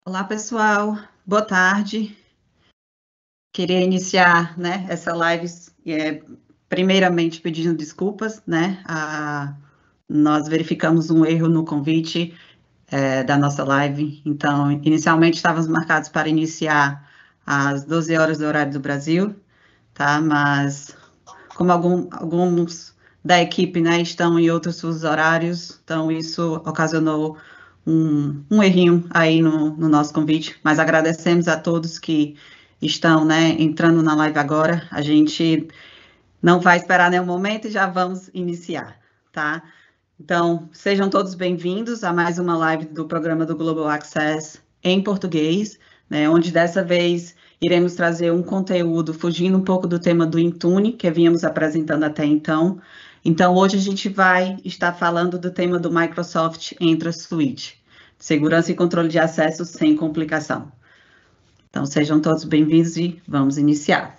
Olá, pessoal. Boa tarde. Queria iniciar, né, essa live, primeiramente pedindo desculpas, né? Nós verificamos um erro no convite da nossa live. Então, inicialmente estávamos marcados para iniciar às 12 horas do horário do Brasil, tá? Mas como alguns da equipe, né, estão em outros fusos horários, então isso ocasionou um errinho aí no nosso convite, mas agradecemos a todos que estão, né, entrando na live agora. A gente não vai esperar nenhum momento e já vamos iniciar, tá? Então, sejam todos bem-vindos a mais uma live do programa do Global Access em português, né, onde dessa vez iremos trazer um conteúdo fugindo um pouco do tema do Intune, que vínhamos apresentando até então. Então, hoje a gente vai estar falando do tema do Microsoft Entra Suite, segurança e controle de acesso sem complicação. Então, sejam todos bem-vindos e vamos iniciar.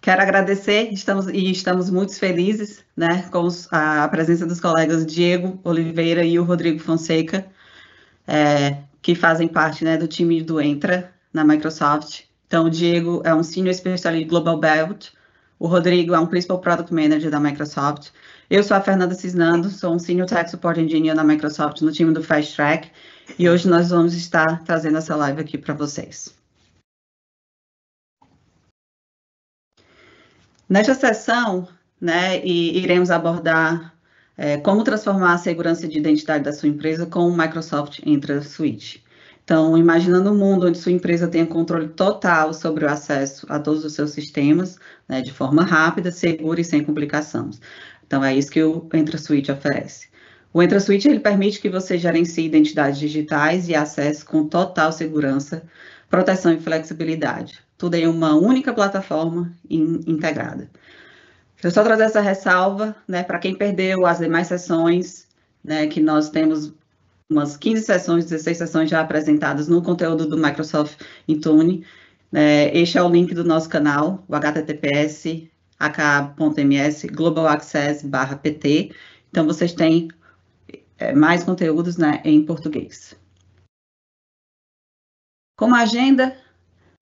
Quero agradecer, estamos muito felizes, né, com a presença dos colegas Diego Oliveira e o Rodrigo Fonseca, que fazem parte, né, do time do Entra na Microsoft. Então, o Diego é um Senior Specialist Global Belt, o Rodrigo é um Principal Product Manager da Microsoft. Eu sou a Fernanda Cisnando, sou um Senior Tech Support Engineer na Microsoft, no time do Fast Track, e hoje nós vamos estar trazendo essa live aqui para vocês. Nesta sessão, né, iremos abordar como transformar a segurança de identidade da sua empresa com o Microsoft Entra Suite. Então, imaginando um mundo onde sua empresa tenha controle total sobre o acesso a todos os seus sistemas, né, de forma rápida, segura e sem complicações. Então, é isso que o Entra Suite oferece. O Entra Suite, ele permite que você gerencie identidades digitais e acesso com total segurança, proteção e flexibilidade. Tudo em uma única plataforma integrada. Eu só trazer essa ressalva, né, para quem perdeu as demais sessões, né, que nós temos umas 15 sessões, 16 sessões já apresentadas no conteúdo do Microsoft Intune. Este é o link do nosso canal, o https://aka.ms globalaccess/pt. Então, vocês têm mais conteúdos, né, em português. Como agenda,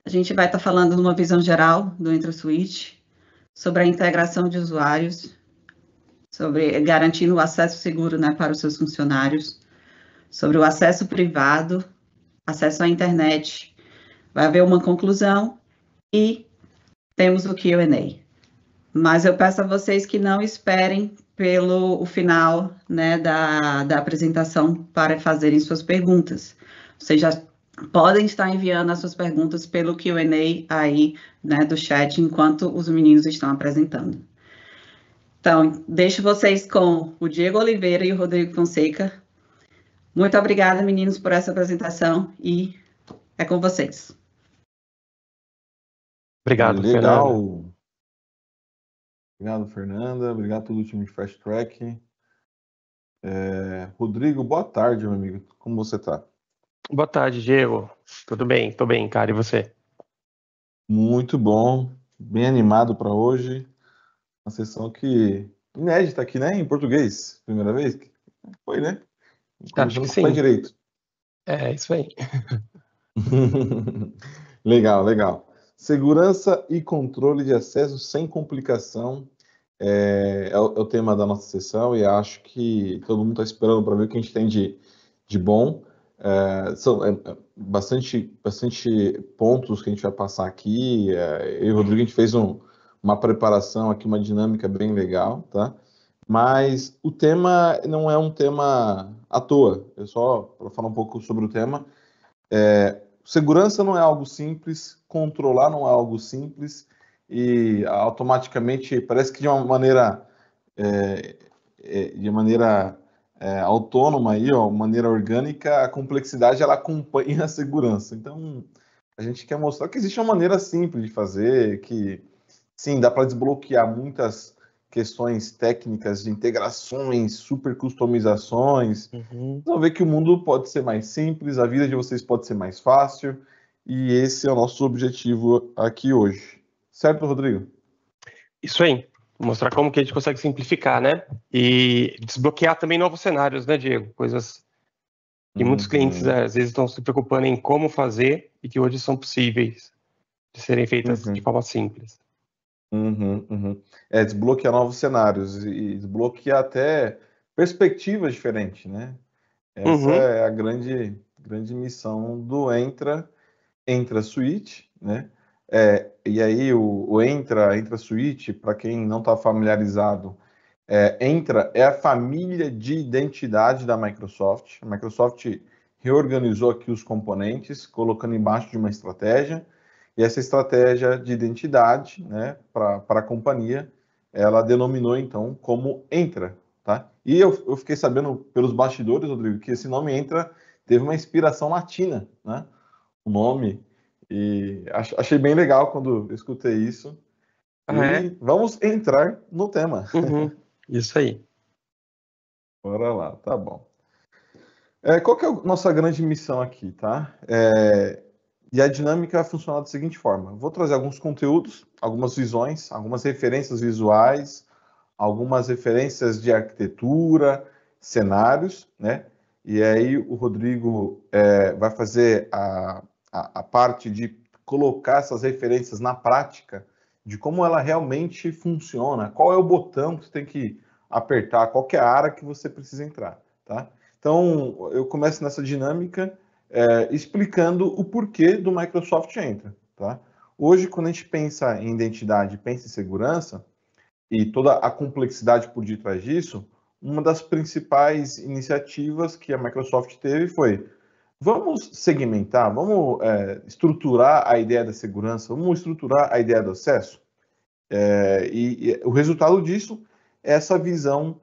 a gente vai estar falando numa visão geral do Entra Suite, sobre a integração de usuários, sobre garantindo o acesso seguro, né, para os seus funcionários, sobre o acesso privado, acesso à internet. Vai haver uma conclusão e temos o Q&A. Mas eu peço a vocês que não esperem pelo final, né, da apresentação para fazerem suas perguntas. Vocês já podem estar enviando as suas perguntas pelo Q&A aí, né, do chat, enquanto os meninos estão apresentando. Então, deixo vocês com o Diego Oliveira e o Rodrigo Fonseca. Muito obrigada, meninos, por essa apresentação e é com vocês. Obrigado, legal. Fernanda. Obrigado, Fernanda. Obrigado a todo o time de Fast Track. Rodrigo, boa tarde, meu amigo. Como você está? Boa tarde, Diego. Tudo bem? Tô bem, cara. E você? Muito bom. Bem animado para hoje. Uma sessão que inédita aqui, né? Em português. Primeira vez? Foi, né? Acho que Começando com o pé sim. direito. É, isso aí. Legal, legal. Segurança e controle de acesso sem complicação é o tema da nossa sessão e acho que todo mundo está esperando para ver o que a gente tem de bom. São bastante pontos que a gente vai passar aqui. Eu e o Rodrigo, a gente fez uma preparação aqui, uma dinâmica bem legal, tá? Mas o tema não é um tema à toa. Eu só, para falar um pouco sobre o tema, segurança não é algo simples, controlar não é algo simples, e automaticamente parece que de uma maneira autônoma aí, ó, maneira orgânica, a complexidade ela acompanha a segurança. Então a gente quer mostrar que existe uma maneira simples de fazer, que sim, dá para desbloquear muitas questões técnicas de integrações, super customizações. Vão ver que o mundo pode ser mais simples, a vida de vocês pode ser mais fácil, e esse é o nosso objetivo aqui hoje. Certo, Rodrigo? Isso aí. Mostrar como que a gente consegue simplificar, né? E desbloquear também novos cenários, né, Diego? Coisas que muitos clientes às vezes estão se preocupando em como fazer e que hoje são possíveis de serem feitas de forma simples. Desbloquear novos cenários e desbloquear até perspectivas diferentes, né? Essa é a grande missão do Entra Suite, né? E aí o Entra Suite, para quem não está familiarizado, Entra é a família de identidade da Microsoft. A Microsoft reorganizou aqui os componentes, colocando embaixo de uma estratégia, e essa estratégia de identidade, né, para a companhia, ela denominou então como Entra, tá? E eu fiquei sabendo pelos bastidores, Rodrigo, que esse nome Entra teve uma inspiração latina, né? O nome, e achei bem legal quando eu escutei isso. Vamos entrar no tema. Isso aí. Bora lá, tá bom. Qual que é a nossa grande missão aqui, tá? E a dinâmica vai funcionar da seguinte forma. Vou trazer alguns conteúdos, algumas visões, algumas referências visuais, algumas referências de arquitetura, cenários, né? E aí o Rodrigo vai fazer a parte de colocar essas referências na prática, de como ela realmente funciona, qual é o botão que você tem que apertar, qual que é a área que você precisa entrar, tá? Então, eu começo nessa dinâmica explicando o porquê do Microsoft Entra, tá? Hoje, quando a gente pensa em identidade, pensa em segurança, e toda a complexidade por detrás disso, uma das principais iniciativas que a Microsoft teve foi: vamos segmentar, vamos estruturar a ideia da segurança, vamos estruturar a ideia do acesso. E o resultado disso é essa visão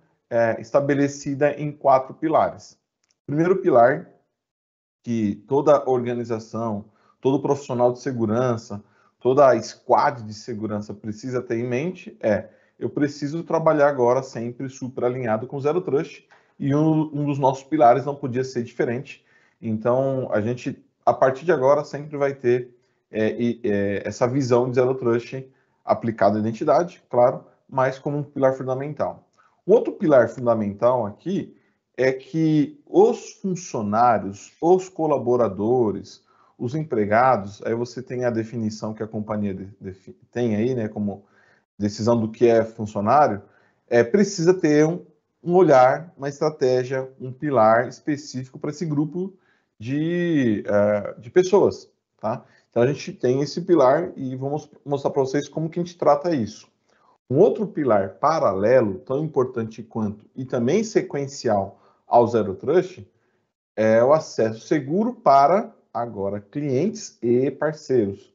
estabelecida em 4 pilares. Primeiro pilar, que toda organização, todo profissional de segurança, toda a squad de segurança precisa ter em mente eu preciso trabalhar agora sempre super alinhado com Zero Trust, e um dos nossos pilares não podia ser diferente. Então, a gente, a partir de agora, sempre vai ter essa visão de Zero Trust aplicada à identidade, claro, mas como um pilar fundamental. O outro pilar fundamental aqui é que os funcionários, os colaboradores, os empregados, aí você tem a definição que a companhia tem aí, né, como decisão do que é funcionário, precisa ter um olhar, uma estratégia, um pilar específico para esse grupo de pessoas, tá? Então a gente tem esse pilar e vamos mostrar para vocês como que a gente trata isso. Um outro pilar paralelo, tão importante quanto, e também sequencial ao Zero Trust, é o acesso seguro para, agora, clientes e parceiros.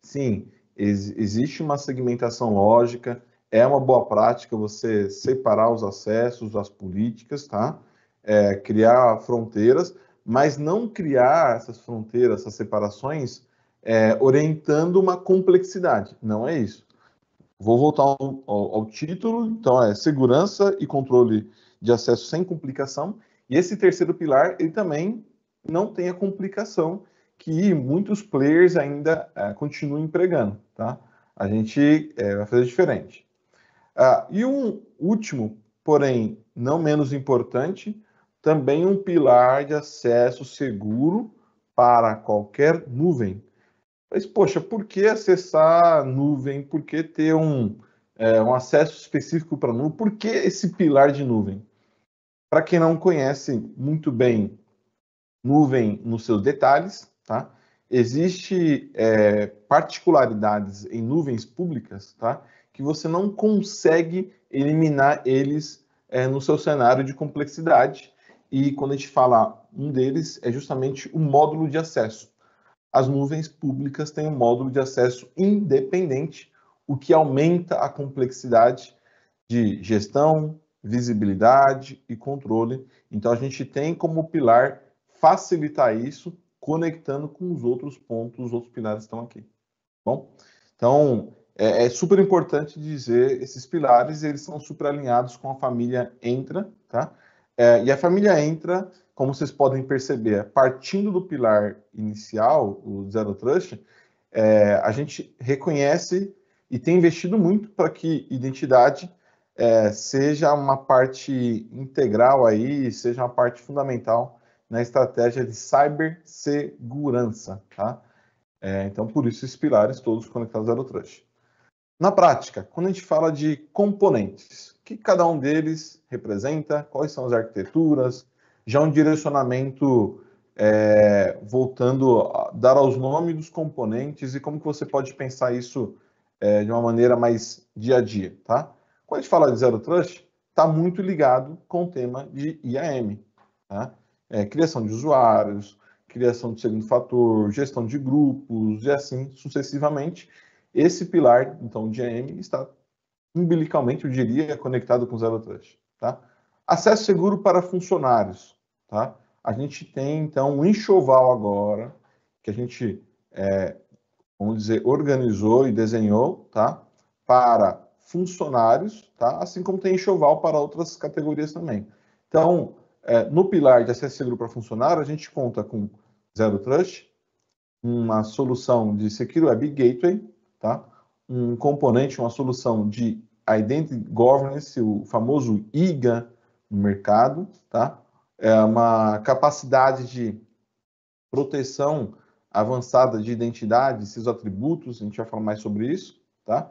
Sim, existe uma segmentação lógica, é uma boa prática você separar os acessos, as políticas, tá? Criar fronteiras, mas não criar essas fronteiras, essas separações, orientando uma complexidade. Não é isso. Vou voltar ao título, então segurança e controle de acesso sem complicação. E esse terceiro pilar, ele também não tem a complicação que muitos players ainda continuam empregando, tá? A gente vai fazer diferente. E um último, porém não menos importante, também um pilar de acesso seguro para qualquer nuvem. Mas, poxa, por que acessar nuvem? Por que ter um acesso específico para nuvem? Por que esse pilar de nuvem? Para quem não conhece muito bem nuvem nos seus detalhes, tá? Existe particularidades em nuvens públicas, tá? Que você não consegue eliminar eles no seu cenário de complexidade. E quando a gente fala um deles, é justamente o módulo de acesso. As nuvens públicas têm um módulo de acesso independente, o que aumenta a complexidade de gestão, visibilidade e controle. Então, a gente tem como pilar facilitar isso, conectando com os outros pontos, os outros pilares estão aqui. Bom, então, é super importante dizer, esses pilares, eles são super alinhados com a família Entra, tá? E a família Entra, como vocês podem perceber, partindo do pilar inicial, o Zero Trust, a gente reconhece e tem investido muito para que identidade seja uma parte integral aí, seja uma parte fundamental na estratégia de cibersegurança, tá? Então, por isso, esses pilares todos conectados ao Zero Trust. Na prática, quando a gente fala de componentes, o que cada um deles representa, quais são as arquiteturas, já um direcionamento voltando a dar aos nomes dos componentes e como que você pode pensar isso de uma maneira mais dia a dia, tá? Quando a gente fala de Zero Trust, está muito ligado com o tema de IAM, tá? Criação de usuários, criação de segundo fator, gestão de grupos e assim sucessivamente. Esse pilar, então, de IAM está umbilicalmente, eu diria, conectado com Zero Trust, tá? Acesso seguro para funcionários, tá? A gente tem, então, um enxoval agora, que a gente, vamos dizer, organizou e desenhou, tá? Para funcionários, tá? Assim como tem enxoval para outras categorias também. Então, no pilar de acesso seguro para funcionário, a gente conta com Zero Trust, uma solução de Secure Web Gateway, tá? Um componente, uma solução de Identity Governance, o famoso IGA no mercado, tá? Uma capacidade de proteção avançada de identidade, seus atributos, a gente vai falar mais sobre isso, tá?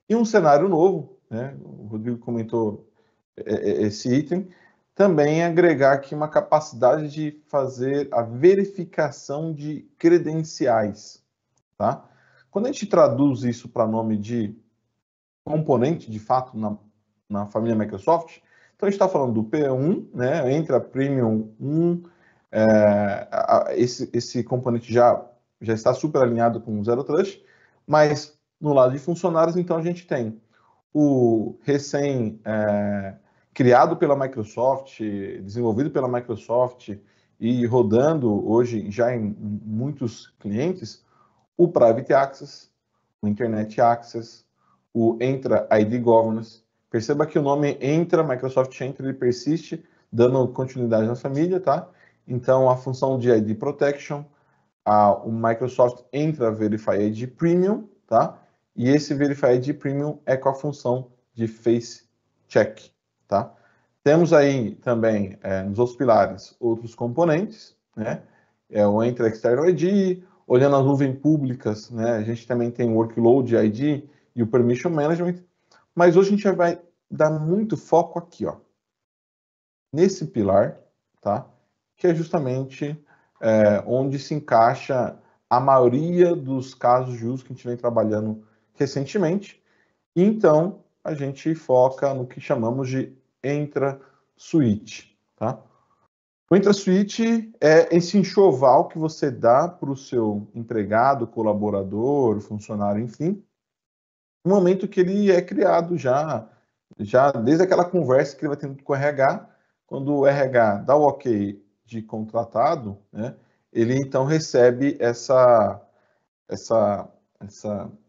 E um cenário novo, né? O Rodrigo comentou esse item, também agregar aqui uma capacidade de fazer a verificação de credenciais, tá? Quando a gente traduz isso para nome de componente, de fato, na família Microsoft, então a gente está falando do P1, né? Entra Premium 1, esse componente já está super alinhado com o Zero Trust, mas no lado de funcionários, então a gente tem o criado pela Microsoft, desenvolvido pela Microsoft e rodando hoje já em muitos clientes, o Private Access, o Internet Access, o Entra ID Governance. Perceba que o nome Entra, Microsoft Entra, ele persiste, dando continuidade na família, tá? Então, a função de ID Protection, o Microsoft Entra Verify ID Premium, tá? E esse Verify ID Premium é com a função de Face Check, tá? Temos aí também, nos outros pilares, outros componentes, né? O Entra External ID, olhando as nuvens públicas, né? A gente também tem o Workload ID e o Permission Management, mas hoje a gente vai dar muito foco aqui, ó, nesse pilar, tá? Que é justamente onde se encaixa a maioria dos casos de uso que a gente vem trabalhando recentemente. E então, a gente foca no que chamamos de Entra Suite, tá? O Entra Suite é esse enxoval que você dá para o seu empregado, colaborador, funcionário, enfim, no momento que ele é criado já desde aquela conversa que ele vai tendo com o RH, quando o RH dá o ok de contratado, né, ele então recebe essa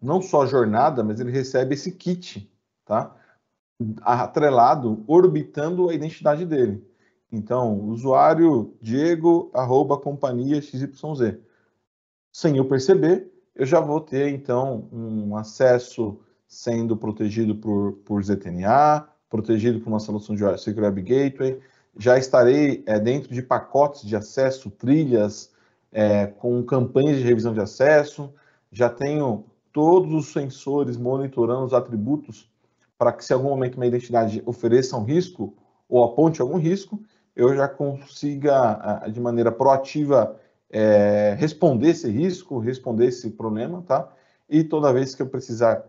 não só jornada, mas ele recebe esse kit, tá? Atrelado, orbitando a identidade dele. Então, usuário Diego, @companhia XYZ. Sem eu perceber, eu já vou ter, então, um acesso sendo protegido por ZTNA, protegido por uma solução de Secure Web Gateway, já estarei dentro de pacotes de acesso, trilhas, com campanhas de revisão de acesso, já tenho todos os sensores monitorando os atributos para que, se em algum momento minha identidade ofereça um risco ou aponte algum risco, eu já consiga, de maneira proativa, responder esse risco, responder esse problema, tá? E toda vez que eu precisar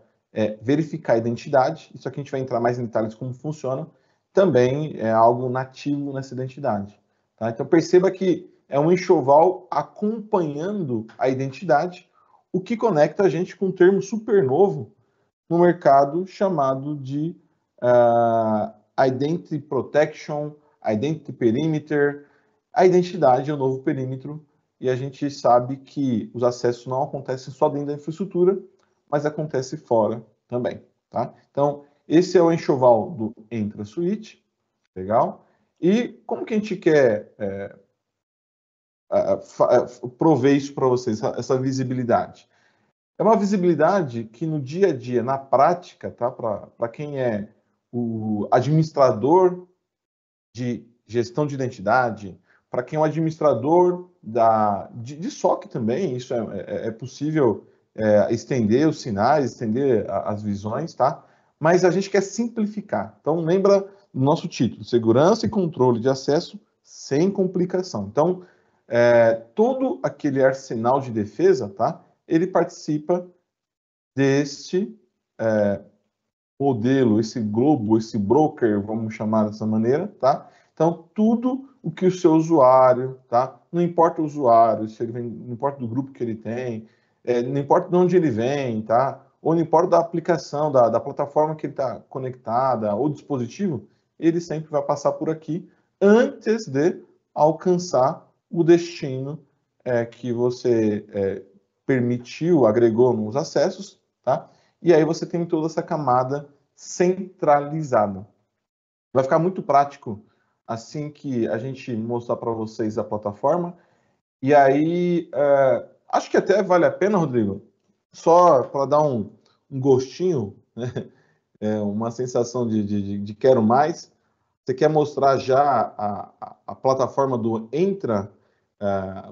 verificar a identidade, isso aqui a gente vai entrar mais em detalhes como funciona, também é algo nativo nessa identidade, tá? Então perceba que é um enxoval acompanhando a identidade, o que conecta a gente com um termo super novo no mercado chamado de Identity Protection, Identity Perimeter. A identidade é o novo perímetro e a gente sabe que os acessos não acontecem só dentro da infraestrutura, mas acontece fora também, tá? Então, esse é o enxoval do Entra Suite, legal? E como que a gente quer prover isso para vocês, essa visibilidade? É uma visibilidade que no dia a dia, na prática, tá? Para quem é o administrador de gestão de identidade, para quem é o administrador de SOC também, isso é possível estender os sinais, estender as visões, tá? Mas a gente quer simplificar. Então, lembra do nosso título, Segurança e Controle de Acesso sem Complicação. Então, todo aquele arsenal de defesa, tá? Ele participa deste modelo, esse globo, esse broker, vamos chamar dessa maneira, tá? Então, tudo o que o seu usuário, tá? Não importa o usuário, se ele vem, não importa do grupo que ele tem, não importa de onde ele vem, tá? Ou não importa da aplicação, da plataforma que ele está conectada, ou dispositivo, ele sempre vai passar por aqui antes de alcançar o destino que você permitiu, agregou nos acessos, tá? E aí você tem toda essa camada centralizada. Vai ficar muito prático assim que a gente mostrar para vocês a plataforma. E aí, acho que até vale a pena, Rodrigo, só para dar um gostinho, né? Uma sensação de quero mais. Você quer mostrar já a plataforma do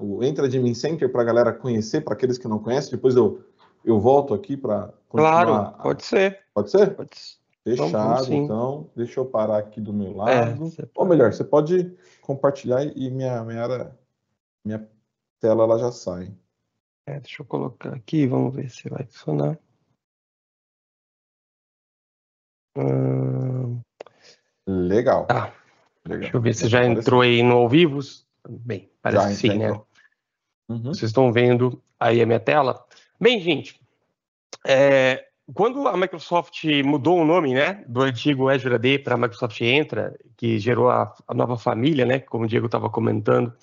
o Entra Admin Center para a galera conhecer, para aqueles que não conhecem? Depois eu volto aqui para continuar. Claro, pode ser. Pode ser? Pode ser. Fechado, Vamos, então. Deixa eu parar aqui do meu lado. Ou pode... melhor, você pode compartilhar e minha tela ela já sai. deixa eu colocar aqui, vamos ver se vai funcionar. Legal. Tá. Legal. Deixa eu ver se já entrou aí no ao vivo. Bem, parece que sim, né? Uhum. Vocês estão vendo aí a minha tela? Bem, gente, quando a Microsoft mudou o nome, né, do antigo Azure AD para a Microsoft Entra, que gerou a nova família, né, como o Diego estava comentando,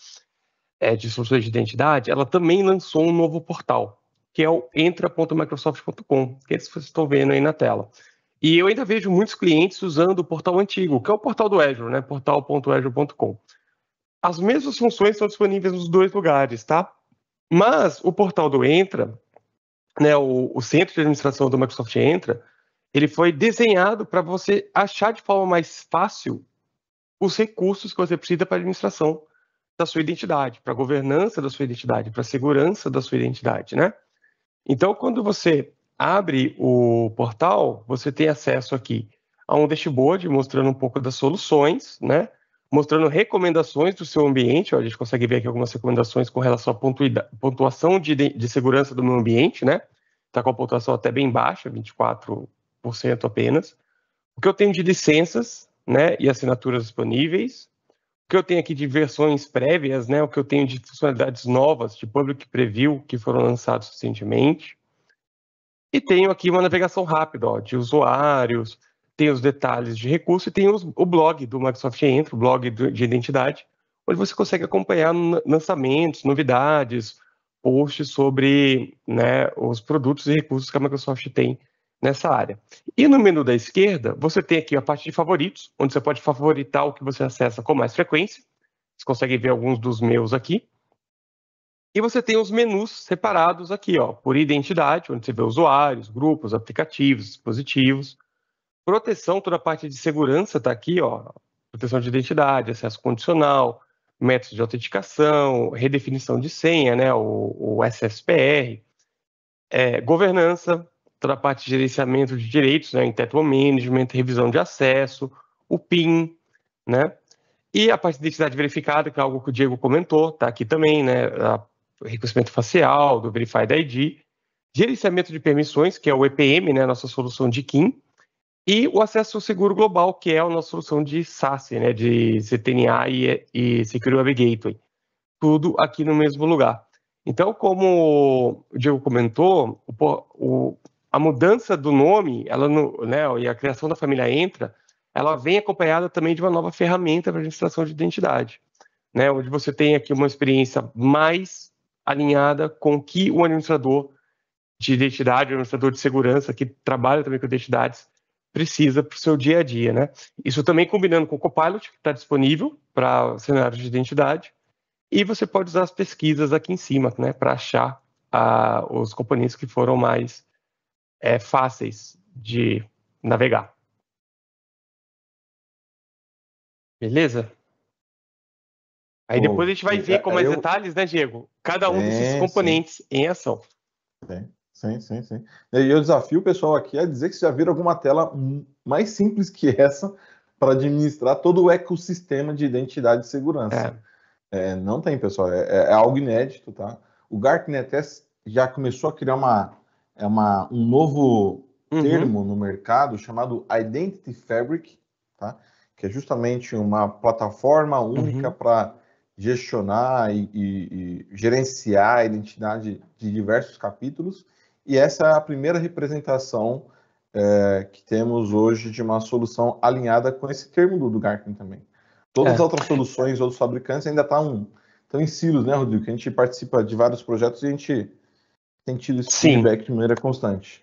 de soluções de identidade, ela também lançou um novo portal, que é o entra.microsoft.com, que vocês estão vendo aí na tela. E eu ainda vejo muitos clientes usando o portal antigo, que é o portal do Azure, né, portal.azure.com. As mesmas funções são disponíveis nos dois lugares, tá? Mas o portal do Entra, né, o centro de administração do Microsoft Entra, ele foi desenhado para você achar de forma mais fácil os recursos que você precisa para a administração da sua identidade, para a governança da sua identidade, para a segurança da sua identidade, né? Então, quando você abre o portal, você tem acesso aqui a um dashboard mostrando um pouco das soluções, né? Mostrando recomendações do seu ambiente. Ó, a gente consegue ver aqui algumas recomendações com relação à pontuação de segurança do meu ambiente, né? Está com a pontuação até bem baixa, 24% apenas. O que eu tenho de licenças, né? E assinaturas disponíveis. O que eu tenho aqui de versões prévias, né? O que eu tenho de funcionalidades novas, de Public Preview, que foram lançados recentemente. E tenho aqui uma navegação rápida, ó, de usuários, tem os detalhes de recurso e tem o blog do Microsoft Entra, o blog de identidade, onde você consegue acompanhar lançamentos, novidades, posts sobre, né, os produtos e recursos que a Microsoft tem nessa área. E no menu da esquerda, você tem aqui a parte de favoritos, onde você pode favoritar o que você acessa com mais frequência. Você consegue ver alguns dos meus aqui. E você tem os menus separados aqui, ó, por identidade, onde você vê usuários, grupos, aplicativos, dispositivos. Proteção, toda a parte de segurança está aqui, ó, proteção de identidade, acesso condicional, métodos de autenticação, redefinição de senha, né, o SSPR, governança, toda a parte de gerenciamento de direitos, né, entitlement management, revisão de acesso, o PIN, né, e a parte de identidade verificada, que é algo que o Diego comentou, está aqui também, né, o reconhecimento facial, do Verified ID, gerenciamento de permissões, que é o EPM, né, nossa solução de KIM, e o acesso seguro global, que é a nossa solução de SaaS, né, de CTNA e Secure Web Gateway. Tudo aqui no mesmo lugar. Então, como o Diego comentou, a mudança do nome, né, e a criação da família Entra, ela vem acompanhada também de uma nova ferramenta para administração de identidade, né, onde você tem aqui uma experiência mais alinhada com o que o administrador de identidade, o administrador de segurança, que trabalha também com identidades, precisa para o seu dia a dia, né? Isso também combinando com o Copilot, que está disponível para cenários de identidade, e você pode usar as pesquisas aqui em cima, né, para achar os componentes que foram mais fáceis de navegar. Beleza? Aí depois a gente vai ver com mais detalhes, né, Diego? Cada um desses componentes em ação. Sim. E eu desafio o pessoal aqui a dizer que já viram alguma tela mais simples que essa para administrar todo o ecossistema de identidade e segurança. Não tem, pessoal. É algo inédito, tá? O Gartner até já começou a criar um novo termo no mercado chamado Identity Fabric, tá? Que é justamente uma plataforma única para gestionar e gerenciar a identidade de diversos capítulos. E essa é a primeira representação que temos hoje de uma solução alinhada com esse termo do Gartner também. Todas as outras soluções, outros fabricantes ainda estão em silos, né, Rodrigo? Que a gente participa de vários projetos e a gente tem tido esse feedback de maneira constante.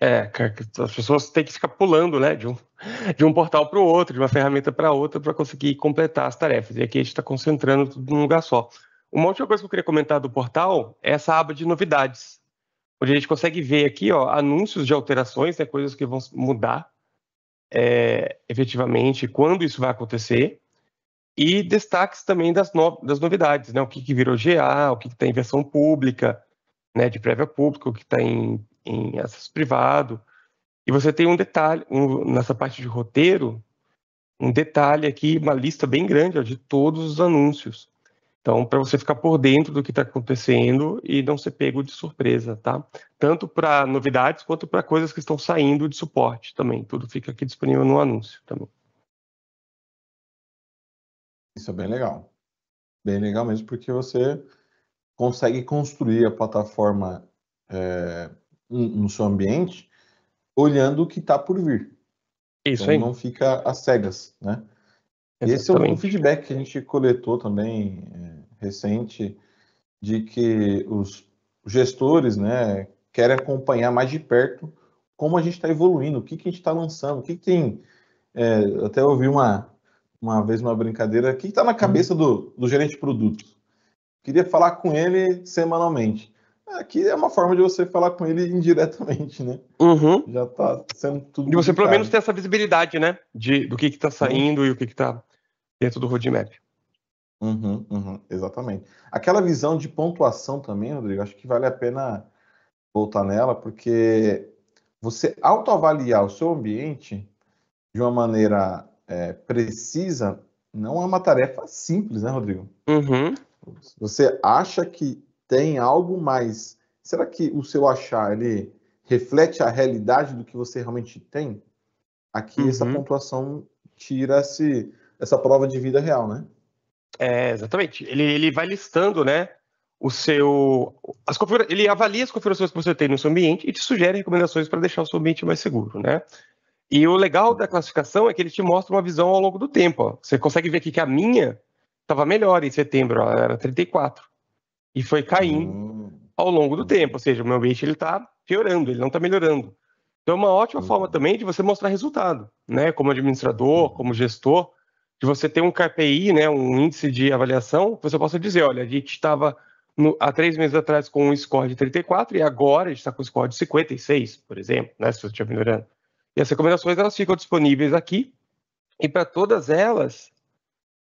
As pessoas têm que ficar pulando, né, de um portal para o outro, de uma ferramenta para outra, para conseguir completar as tarefas. E aqui a gente está concentrando tudo num lugar só. Uma última coisa que eu queria comentar do portal é essa aba de novidades, onde a gente consegue ver aqui, anúncios de alterações, né, coisas que vão mudar efetivamente, quando isso vai acontecer, e destaques também das novidades, né, o que virou GA, o que está em versão pública, né, de prévia pública, o que está em acesso privado. E você tem um detalhe, nessa parte de roteiro, um detalhe aqui, uma lista bem grande de todos os anúncios. Então, para você ficar por dentro do que está acontecendo e não ser pego de surpresa, tá? Tanto para novidades quanto para coisas que estão saindo de suporte também. Tudo fica aqui disponível no anúncio também. Isso é bem legal. Bem legal mesmo, porque você consegue construir a plataforma no seu ambiente olhando o que está por vir. Isso então aí. Não fica às cegas, né? Esse é o feedback que a gente coletou também recente, de que os gestores, né, querem acompanhar mais de perto como a gente está evoluindo, o que a gente está lançando, o que tem. Até ouvi uma vez uma brincadeira, o que está na cabeça do gerente de produtos? Queria falar com ele semanalmente. Aqui é uma forma de você falar com ele indiretamente, né? Já está sendo tudo. E você pelo menos tem essa visibilidade, né? Do que está saindo e o que está dentro do roadmap. Exatamente. Aquela visão de pontuação também, Rodrigo, acho que vale a pena voltar nela, porque você autoavaliar o seu ambiente de uma maneira precisa não é uma tarefa simples, né, Rodrigo? Você acha que tem algo mais... Será que o seu achar, ele reflete a realidade do que você realmente tem? Aqui essa pontuação tira essa prova de vida real, né? Exatamente. Ele vai listando, né, ele avalia as configurações que você tem no seu ambiente e te sugere recomendações para deixar o seu ambiente mais seguro, né? E o legal da classificação é que ele te mostra uma visão ao longo do tempo. Ó. Você consegue ver aqui que a minha estava melhor em setembro, ela era 34. E foi caindo ao longo do tempo. Ou seja, o meu ambiente está piorando, ele não está melhorando. Então é uma ótima forma também de você mostrar resultado, né? Como administrador, como gestor, de você ter um KPI, né? Um índice de avaliação, que você possa dizer, olha, a gente estava há 3 meses atrás com um score de 34 e agora a gente está com um score de 56, por exemplo, né? Se você estiver melhorando. E as recomendações, elas ficam disponíveis aqui. E para todas elas,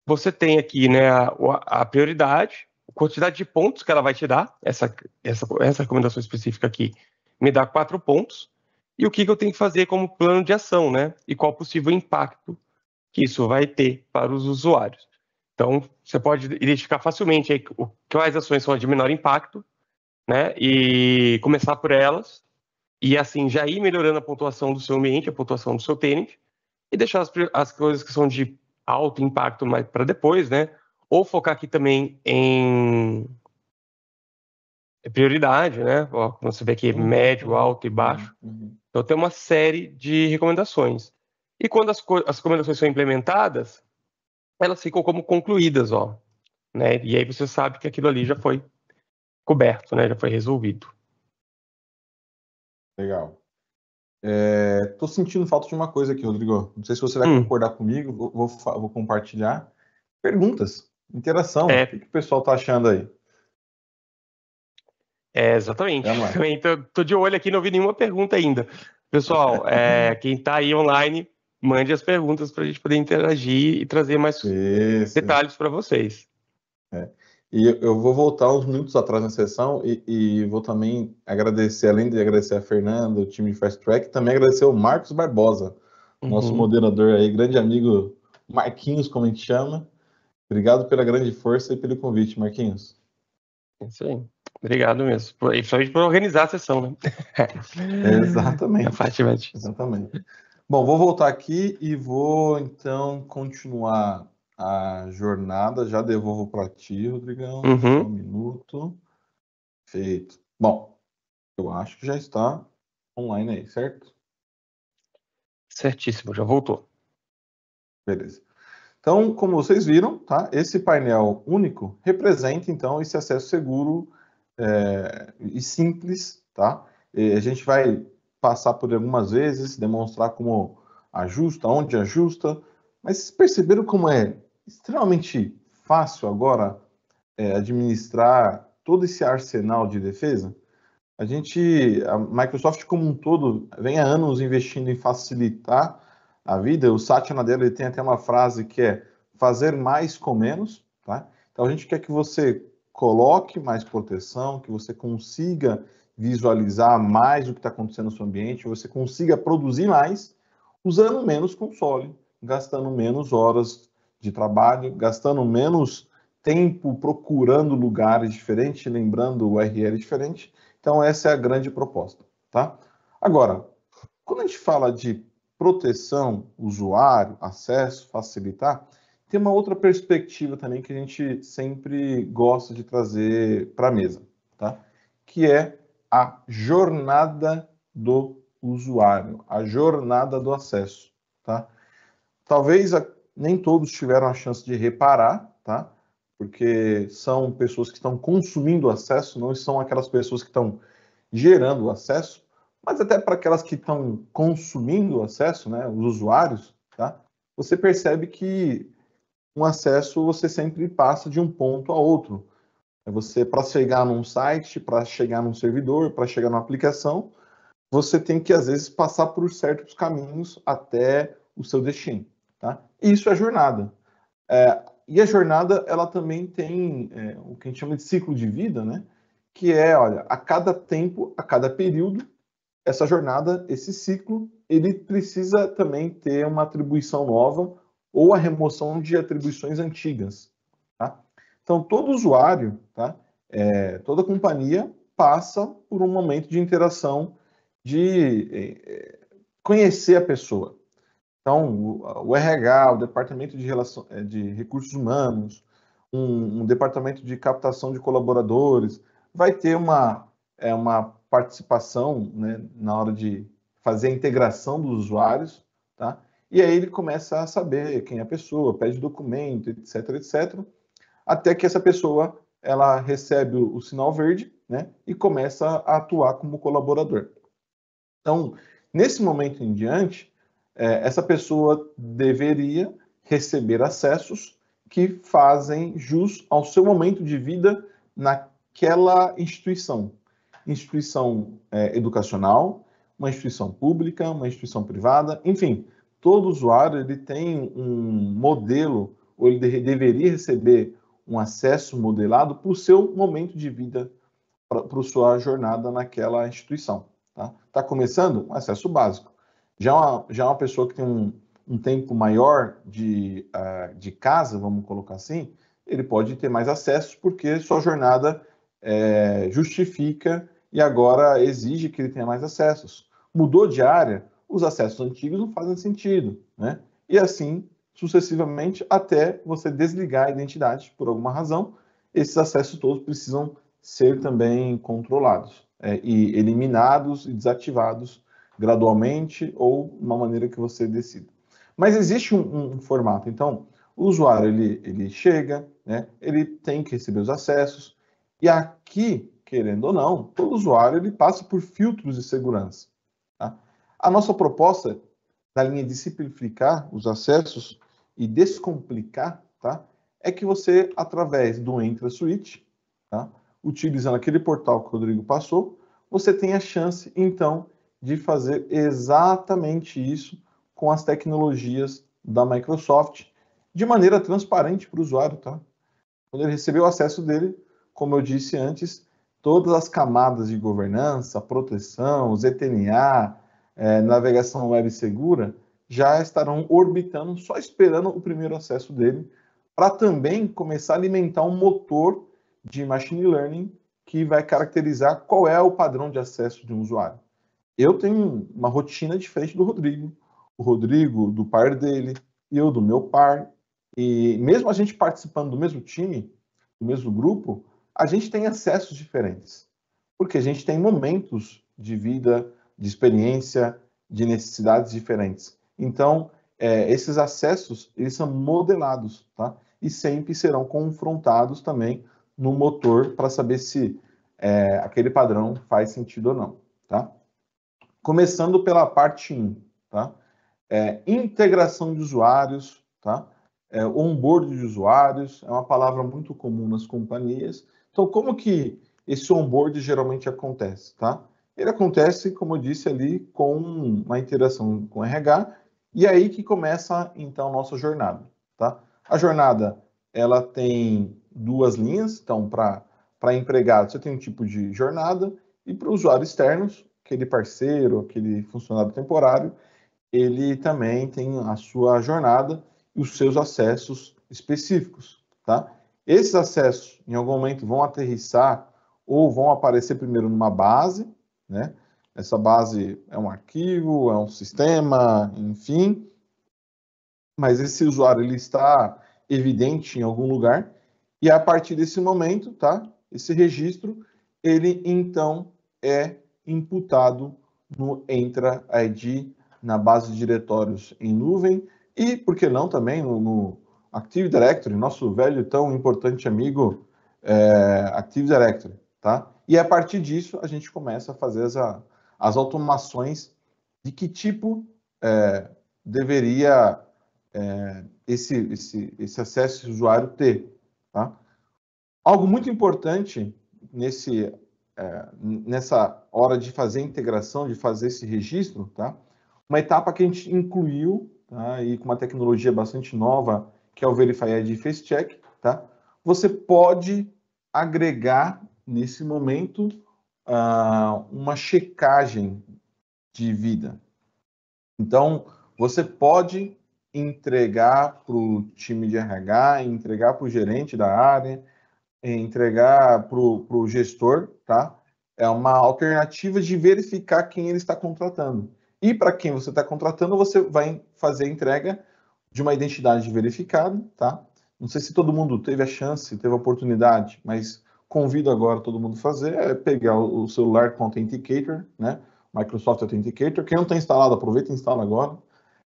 você tem aqui, né, a prioridade, a quantidade de pontos que ela vai te dar. Essa recomendação específica aqui me dá 4 pontos. E o que eu tenho que fazer como plano de ação, né? E qual possível impacto que isso vai ter para os usuários. Então, você pode identificar facilmente aí quais ações são as de menor impacto, né? E começar por elas. E assim, já ir melhorando a pontuação do seu ambiente, a pontuação do seu tenant, e deixar as coisas que são de alto impacto mais para depois, né? Ou focar aqui também em prioridade, né? Ó, como você vê aqui, médio, alto e baixo. Então, tem uma série de recomendações. E quando as recomendações são implementadas, elas ficam como concluídas, ó. Né? E aí você sabe que aquilo ali já foi coberto, né? Já foi resolvido. Legal. Tô sentindo falta de uma coisa aqui, Rodrigo. Não sei se você vai concordar comigo, vou compartilhar. Perguntas, interação. O que o pessoal tá achando aí? Exatamente. Vamos lá. Também tô de olho aqui, não vi nenhuma pergunta ainda. Pessoal, quem está aí online, mande as perguntas para a gente poder interagir e trazer mais Isso. detalhes para vocês. E eu vou voltar uns minutos atrás na sessão e vou também agradecer, além de agradecer a Fernanda, o time de Fast Track, também agradecer o Marcos Barbosa, nosso moderador aí, grande amigo Marquinhos, como a gente chama. Obrigado pela grande força e pelo convite, Marquinhos. É isso aí. Obrigado mesmo. Principalmente por organizar a sessão, né? Exatamente. Exatamente. Bom, vou voltar aqui e vou, então, continuar a jornada. Já devolvo para ti, Rodrigão. Só um minuto. Feito. Bom, eu acho que já está online aí, certo? Certíssimo, já voltou. Beleza. Então, como vocês viram, tá? Esse painel único representa, então, esse acesso seguro e simples, tá? E a gente vai passar por algumas vezes, demonstrar como ajusta, onde ajusta, mas vocês perceberam como é extremamente fácil agora administrar todo esse arsenal de defesa? A Microsoft como um todo, vem há anos investindo em facilitar a vida. O Satya Nadella ele tem até uma frase que é fazer mais com menos, tá? Então a gente quer que você coloque mais proteção, que você consiga visualizar mais o que está acontecendo no seu ambiente, você consiga produzir mais, usando menos console, gastando menos horas de trabalho, gastando menos tempo procurando lugares diferentes, lembrando o URL diferente. Então, essa é a grande proposta, tá? Agora, quando a gente fala de proteção, usuário, acesso, facilitar, tem uma outra perspectiva também que a gente sempre gosta de trazer para a mesa, tá? Que é a jornada do usuário, a jornada do acesso, tá? Talvez nem todos tiveram a chance de reparar, tá? Porque são pessoas que estão consumindo acesso, não são aquelas pessoas que estão gerando acesso, mas até para aquelas que estão consumindo acesso, né, os usuários, tá? Você percebe que um acesso você sempre passa de um ponto a outro. Você, para chegar num site, para chegar num servidor, para chegar numa aplicação, você tem que, às vezes, passar por certos caminhos até o seu destino, tá? Isso é jornada. E a jornada, ela também tem o que a gente chama de ciclo de vida, né? Que é, olha, a cada tempo, a cada período, essa jornada, esse ciclo, ele precisa também ter uma atribuição nova ou a remoção de atribuições antigas, tá? Então, todo usuário, tá? Toda companhia passa por um momento de interação, de conhecer a pessoa. Então, o RH, o Departamento de Recursos Humanos, um departamento de captação de colaboradores, vai ter uma participação, né, na hora de fazer a integração dos usuários, tá? E aí ele começa a saber quem é a pessoa, pede documento, etc, etc, até que essa pessoa ela recebe o sinal verde, né, e começa a atuar como colaborador. Então, nesse momento em diante, essa pessoa deveria receber acessos que fazem jus ao seu momento de vida naquela instituição. Instituição educacional, uma instituição pública, uma instituição privada, enfim, todo usuário ele tem um modelo, ou ele deveria receber um acesso modelado para o seu momento de vida, para a sua jornada naquela instituição. Tá começando? Um acesso básico. Já uma pessoa que tem um tempo maior de casa, vamos colocar assim, ele pode ter mais acessos porque sua jornada justifica e agora exige que ele tenha mais acessos. Mudou de área, os acessos antigos não fazem sentido, né? E assim, sucessivamente, até você desligar a identidade por alguma razão, esses acessos todos precisam ser também controlados. E eliminados e desativados gradualmente ou de uma maneira que você decida. Mas existe um formato. Então, o usuário ele chega, né, ele tem que receber os acessos e aqui, querendo ou não, todo usuário ele passa por filtros de segurança. Tá? A nossa proposta na linha de simplificar os acessos e descomplicar, tá, é que você, através do Entra Switch, tá, utilizando aquele portal que o Rodrigo passou, você tem a chance, então, de fazer exatamente isso com as tecnologias da Microsoft, de maneira transparente para o usuário, tá? Quando ele receber o acesso dele, como eu disse antes, todas as camadas de governança, proteção, ZTNA, navegação web segura, já estarão orbitando, só esperando o primeiro acesso dele, para também começar a alimentar um motor de machine learning que vai caracterizar qual é o padrão de acesso de um usuário. Eu tenho uma rotina diferente do Rodrigo, o Rodrigo do par dele, e eu do meu par, e mesmo a gente participando do mesmo time, do mesmo grupo, a gente tem acessos diferentes, porque a gente tem momentos de vida, de experiência, de necessidades diferentes. Então, esses acessos, eles são modelados, tá? E sempre serão confrontados também no motor para saber se aquele padrão faz sentido ou não, tá? Começando pela parte 1, tá? Integração de usuários, tá? Onboard de usuários, é uma palavra muito comum nas companhias. Então, como que esse onboard geralmente acontece, tá? Ele acontece, como eu disse ali, com uma interação com o RH, e aí que começa, então, a nossa jornada, tá? A jornada, ela tem duas linhas, então, para empregado, você tem um tipo de jornada, e para usuários externos, aquele parceiro, aquele funcionário temporário, ele também tem a sua jornada e os seus acessos específicos, tá? Esses acessos, em algum momento, vão aterrissar ou vão aparecer primeiro numa base, né? Essa base é um arquivo, é um sistema, enfim, mas esse usuário ele está evidente em algum lugar e a partir desse momento, tá? Esse registro, ele então é imputado no Entra ID, na base de diretórios em nuvem e, por que não, também no Active Directory, nosso velho e tão importante amigo Active Directory, tá? E a partir disso a gente começa a fazer as automações de que tipo deveria esse acesso esse usuário ter, tá? Algo muito importante nessa hora de fazer a integração, de fazer esse registro, tá? Uma etapa que a gente incluiu, tá? E com uma tecnologia bastante nova, que é o Verify ID Face Check, tá? Você pode agregar, nesse momento, uma checagem de vida. Então, você pode entregar para o time de RH, entregar para o gerente da área, entregar para o gestor, tá? É uma alternativa de verificar quem ele está contratando. E para quem você está contratando, você vai fazer a entrega de uma identidade verificada, tá? Não sei se todo mundo teve a chance, teve a oportunidade, mas convido agora todo mundo a fazer, pegar o celular com Authenticator, né? Microsoft Authenticator. Quem não está instalado, aproveita e instala agora.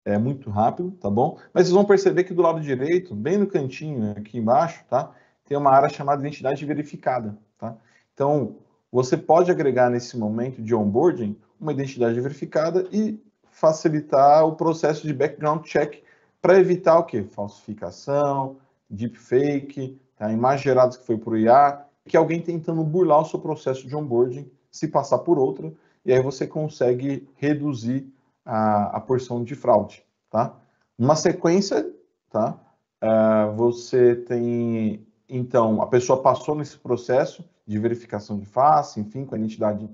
É muito rápido, tá bom? Mas vocês vão perceber que do lado direito, bem no cantinho aqui embaixo, tá? Tem uma área chamada identidade verificada, tá? Então, você pode agregar nesse momento de onboarding uma identidade verificada e facilitar o processo de background check para evitar o quê? Falsificação, deepfake, tá? Imagens geradas que foi por IA, que é alguém tentando burlar o seu processo de onboarding, se passar por outra, e aí você consegue reduzir a porção de fraude, tá? Numa sequência, tá? Você tem, então, a pessoa passou nesse processo de verificação de face, enfim, com a identidade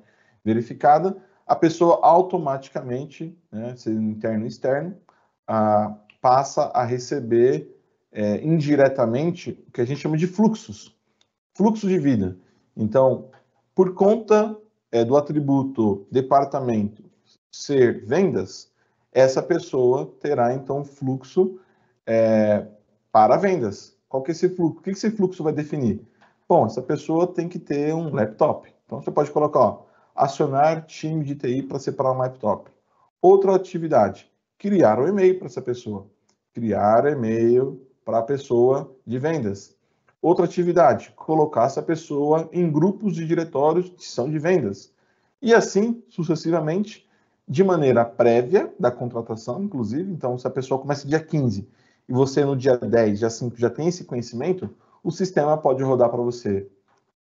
verificada, a pessoa automaticamente, né, sendo interno e externo, passa a receber indiretamente o que a gente chama de fluxo de vida. Então, por conta do atributo departamento ser vendas, essa pessoa terá, então, fluxo para vendas. Qual que é esse fluxo? O que esse fluxo vai definir? Bom, essa pessoa tem que ter um laptop. Então, você pode colocar, ó, acionar time de TI para separar um laptop. Outra atividade, criar um e-mail para essa pessoa. Criar e-mail para a pessoa de vendas. Outra atividade, colocar essa pessoa em grupos de diretórios que são de vendas. E assim, sucessivamente, de maneira prévia da contratação, inclusive. Então, se a pessoa começa dia 15 e você no dia 10, dia 5 já tem esse conhecimento, o sistema pode rodar para você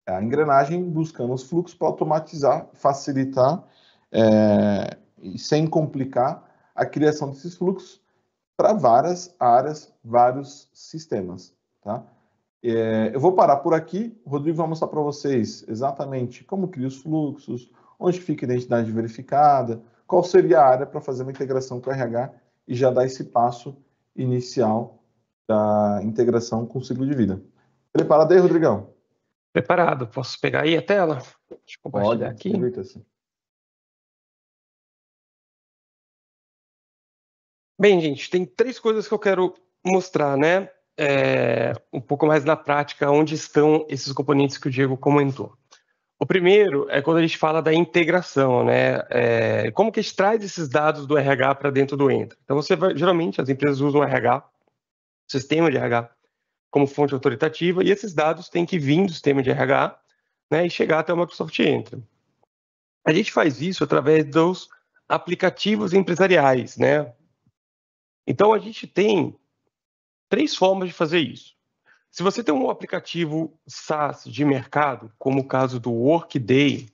a engrenagem buscando os fluxos para automatizar, facilitar e sem complicar a criação desses fluxos para várias áreas, vários sistemas, tá? Eu vou parar por aqui. O Rodrigo vai mostrar para vocês exatamente como cria os fluxos, onde fica a identidade verificada, qual seria a área para fazer uma integração com o RH e já dar esse passo inicial da integração com o ciclo de vida. Preparado aí, Rodrigão? Preparado. Posso pegar aí a tela? Deixa eu compartilhar aqui. Divirta-se. Bem, gente, tem 3 coisas que eu quero mostrar, né? Um pouco mais na prática, onde estão esses componentes que o Diego comentou. O primeiro é quando a gente fala da integração, né? Como que a gente traz esses dados do RH para dentro do Entra. Então, geralmente, as empresas usam o RH, sistema de RH, como fonte autoritativa, e esses dados têm que vir do sistema de RH, né, e chegar até o Microsoft Entra. A gente faz isso através dos aplicativos empresariais, né? Então, a gente tem 3 formas de fazer isso. Se você tem um aplicativo SaaS de mercado, como o caso do Workday,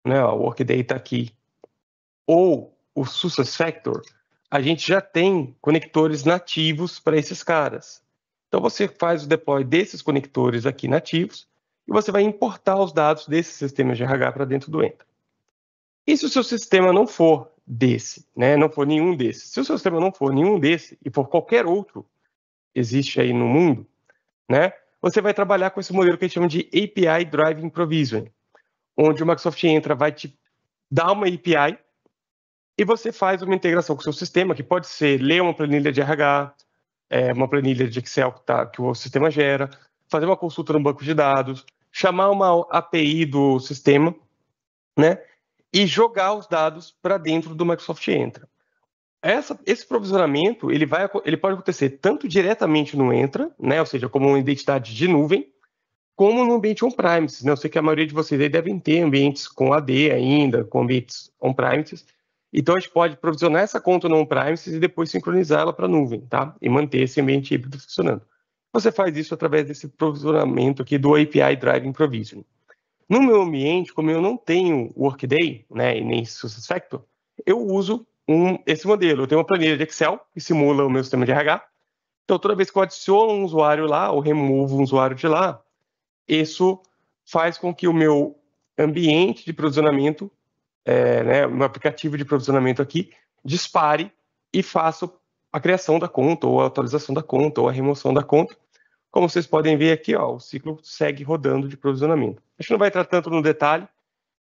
né, o Workday está aqui, ou o SuccessFactors, a gente já tem conectores nativos para esses caras. Então, você faz o deploy desses conectores aqui nativos e você vai importar os dados desses sistemas de RH para dentro do Entra. E se o seu sistema não for desse, né, não for nenhum desses, se o seu sistema não for nenhum desse e for qualquer outro que existe aí no mundo, né, você vai trabalhar com esse modelo que a gente chama de API Driven Provisioning, onde o Microsoft Entra vai te dar uma API e você faz uma integração com o seu sistema, que pode ser ler uma planilha de RH, uma planilha de Excel que o sistema gera, fazer uma consulta no banco de dados, chamar uma API do sistema, né, e jogar os dados para dentro do Microsoft Entra. Esse provisionamento ele pode acontecer tanto diretamente no Entra, né, ou seja, como uma identidade de nuvem, como no ambiente on-premises. Né? Eu sei que a maioria de vocês aí devem ter ambientes com AD ainda, com ambientes on-premises. Então, a gente pode provisionar essa conta no on-premises e depois sincronizá-la para a nuvem, tá? E manter esse ambiente híbrido funcionando. Você faz isso através desse provisionamento aqui do API Driving Provisioning. No meu ambiente, como eu não tenho Workday, né, e nem SuccessFactors, eu uso esse modelo. Eu tenho uma planilha de Excel que simula o meu sistema de RH. Então, toda vez que eu adiciono um usuário lá ou removo um usuário de lá, isso faz com que o meu ambiente de provisionamento, né, o meu aplicativo de provisionamento aqui, dispare e faça a criação da conta, ou a atualização da conta, ou a remoção da conta. Como vocês podem ver aqui, ó, o ciclo segue rodando de provisionamento. A gente não vai entrar tanto no detalhe,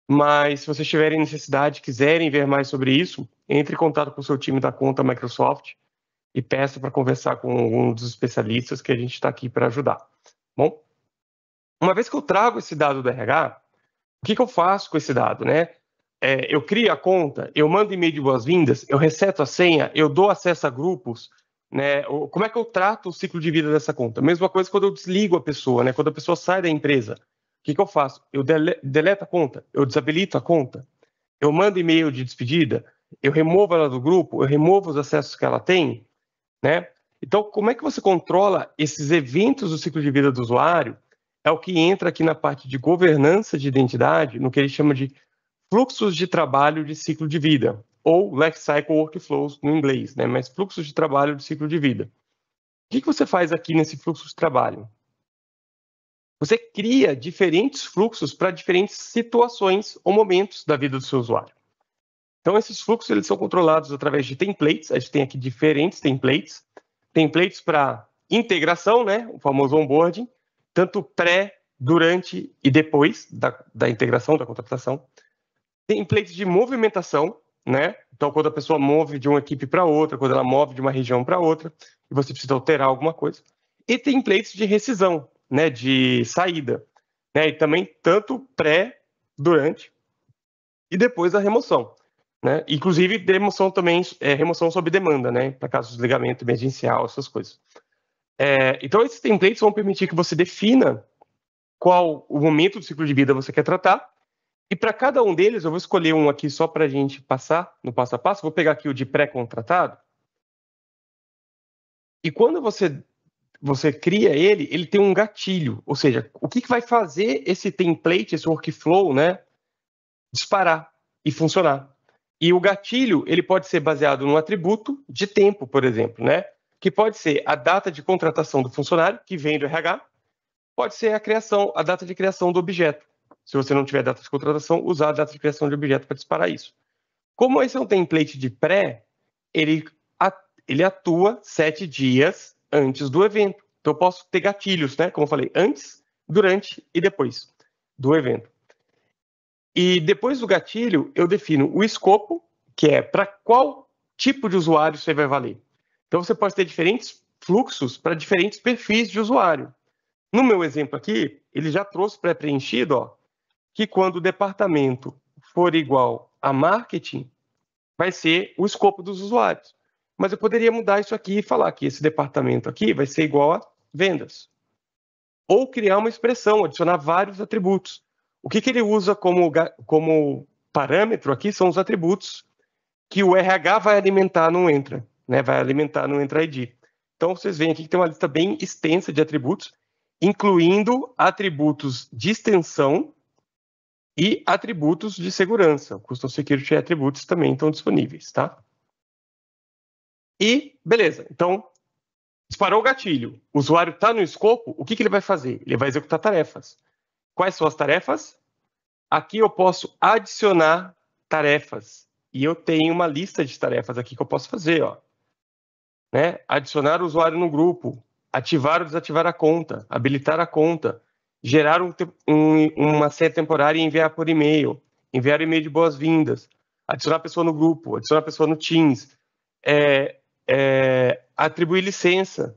mas se vocês tiverem necessidade, quiserem ver mais sobre isso, entre em contato com o seu time da conta Microsoft e peça para conversar com um dos especialistas que a gente está aqui para ajudar. Bom, uma vez que eu trago esse dado do RH, o que eu faço com esse dado, né? Eu crio a conta, eu mando e-mail de boas-vindas, eu reseto a senha, eu dou acesso a grupos, né? Como é que eu trato o ciclo de vida dessa conta? Mesma coisa quando eu desligo a pessoa, né? Quando a pessoa sai da empresa, o que eu faço? Eu deleto a conta, eu desabilito a conta, eu mando e-mail de despedida, eu removo ela do grupo, eu removo os acessos que ela tem, né? Então, como é que você controla esses eventos do ciclo de vida do usuário? É o que entra aqui na parte de governança de identidade, no que ele chama de fluxos de trabalho de ciclo de vida, ou Life Cycle Workflows no inglês, né? Mas fluxos de trabalho de ciclo de vida. O que você faz aqui nesse fluxo de trabalho? Você cria diferentes fluxos para diferentes situações ou momentos da vida do seu usuário. Então, esses fluxos eles são controlados através de templates. A gente tem aqui diferentes templates. Templates para integração, né? O famoso onboarding, tanto pré, durante e depois da integração, da contratação. Templates de movimentação, né? Então, quando a pessoa move de uma equipe para outra, quando ela move de uma região para outra, e você precisa alterar alguma coisa. E templates de rescisão, né? De saída, né? E também tanto pré, durante e depois da remoção, né? Inclusive, remoção também remoção sob demanda, né? Para casos de desligamento emergencial, essas coisas. Então, esses templates vão permitir que você defina qual o momento do ciclo de vida você quer tratar. E para cada um deles, eu vou escolher um aqui só para a gente passar no passo a passo. Vou pegar aqui o de pré-contratado. E quando você você cria ele tem um gatilho, ou seja, o que vai fazer esse template, esse workflow, né, disparar e funcionar. E o gatilho, ele pode ser baseado num atributo de tempo, por exemplo, né, que pode ser a data de contratação do funcionário, que vem do RH, pode ser a data de criação do objeto. Se você não tiver data de contratação, usar a data de criação de objeto para disparar isso. Como esse é um template de pré, ele atua 7 dias antes do evento. Então, eu posso ter gatilhos, né? Como eu falei, antes, durante e depois do evento. E depois do gatilho, eu defino o escopo, que é para qual tipo de usuário isso vai valer. Então, você pode ter diferentes fluxos para diferentes perfis de usuário. No meu exemplo aqui, ele já trouxe pré-preenchido, ó, que quando o departamento for igual a marketing, vai ser o escopo dos usuários. Mas eu poderia mudar isso aqui e falar que esse departamento aqui vai ser igual a vendas. Ou criar uma expressão, adicionar vários atributos. O que ele usa como parâmetro aqui são os atributos que o RH vai alimentar no Entra, né? Vai alimentar no Entra ID. Então, vocês veem aqui que tem uma lista bem extensa de atributos, incluindo atributos de extensão e atributos de segurança. Custom Security Attributes também estão disponíveis, tá? E, beleza, então, disparou o gatilho, o usuário está no escopo, o que ele vai fazer? Ele vai executar tarefas. Quais são as tarefas? Aqui eu posso adicionar tarefas. E eu tenho uma lista de tarefas aqui que eu posso fazer, ó. Né? Adicionar o usuário no grupo, ativar ou desativar a conta, habilitar a conta, gerar uma senha temporária e enviar por e-mail, enviar e-mail de boas-vindas, adicionar a pessoa no grupo, adicionar a pessoa no Teams, atribuir licença.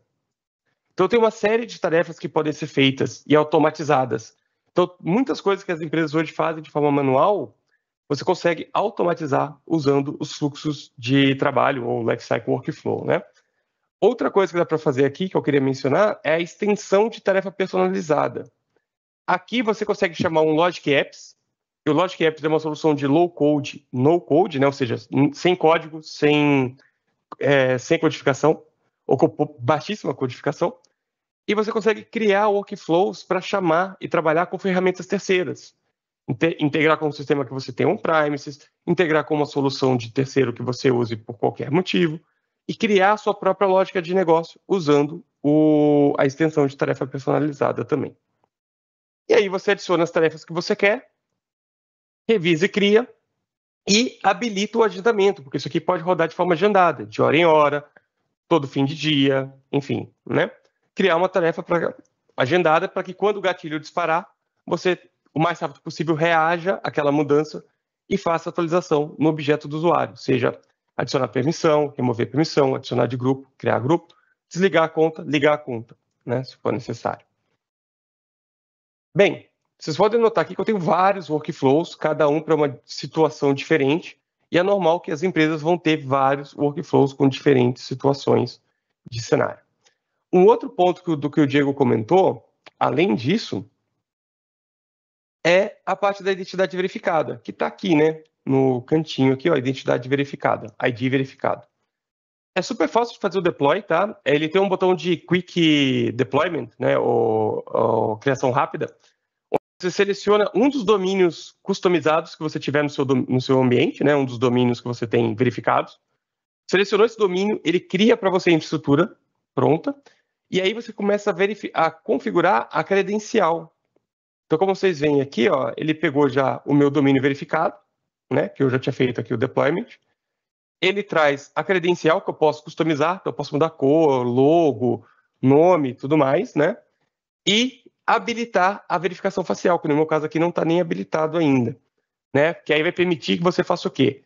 Então, tem uma série de tarefas que podem ser feitas e automatizadas. Então, muitas coisas que as empresas hoje fazem de forma manual, você consegue automatizar usando os fluxos de trabalho ou Lifecycle Workflow, né? Outra coisa que dá para fazer aqui, que eu queria mencionar, é a extensão de tarefa personalizada. Aqui você consegue chamar um Logic Apps. E o Logic Apps é uma solução de low code, no code, né? Ou seja, sem código, sem codificação, ou com baixíssima codificação. E você consegue criar workflows para chamar e trabalhar com ferramentas terceiras. Integrar com o sistema que você tem on-premises, integrar com uma solução de terceiro que você use por qualquer motivo, e criar a sua própria lógica de negócio usando a extensão de tarefa personalizada também. E aí você adiciona as tarefas que você quer, revisa e cria, e habilita o agendamento, porque isso aqui pode rodar de forma agendada, de hora em hora, todo fim de dia, enfim, né? Criar uma tarefa agendada para que quando o gatilho disparar, você, o mais rápido possível, reaja àquela mudança e faça a atualização no objeto do usuário, seja adicionar permissão, remover permissão, adicionar de grupo, criar grupo, desligar a conta, ligar a conta, né, se for necessário. Bem, vocês podem notar aqui que eu tenho vários workflows, cada um para uma situação diferente, e é normal que as empresas vão ter vários workflows com diferentes situações de cenário. Um outro ponto do que o Diego comentou, além disso, é a parte da identidade verificada, que está aqui, né, no cantinho aqui, ó, identidade verificada, ID verificado. É super fácil de fazer o deploy, tá? Ele tem um botão de Quick Deployment, né, ou criação rápida, onde você seleciona um dos domínios customizados que você tiver no seu ambiente, né, um dos domínios que você tem verificados. Selecionou esse domínio, ele cria para você a infraestrutura pronta, e aí você começa a configurar a credencial. Então, como vocês veem aqui, ó, ele pegou já o meu domínio verificado, né, que eu já tinha feito aqui o deployment. Ele traz a credencial que eu posso customizar, então eu posso mudar cor, logo, nome, tudo mais, né? E habilitar a verificação facial, que no meu caso aqui não está nem habilitado ainda, né? Que aí vai permitir que você faça o quê?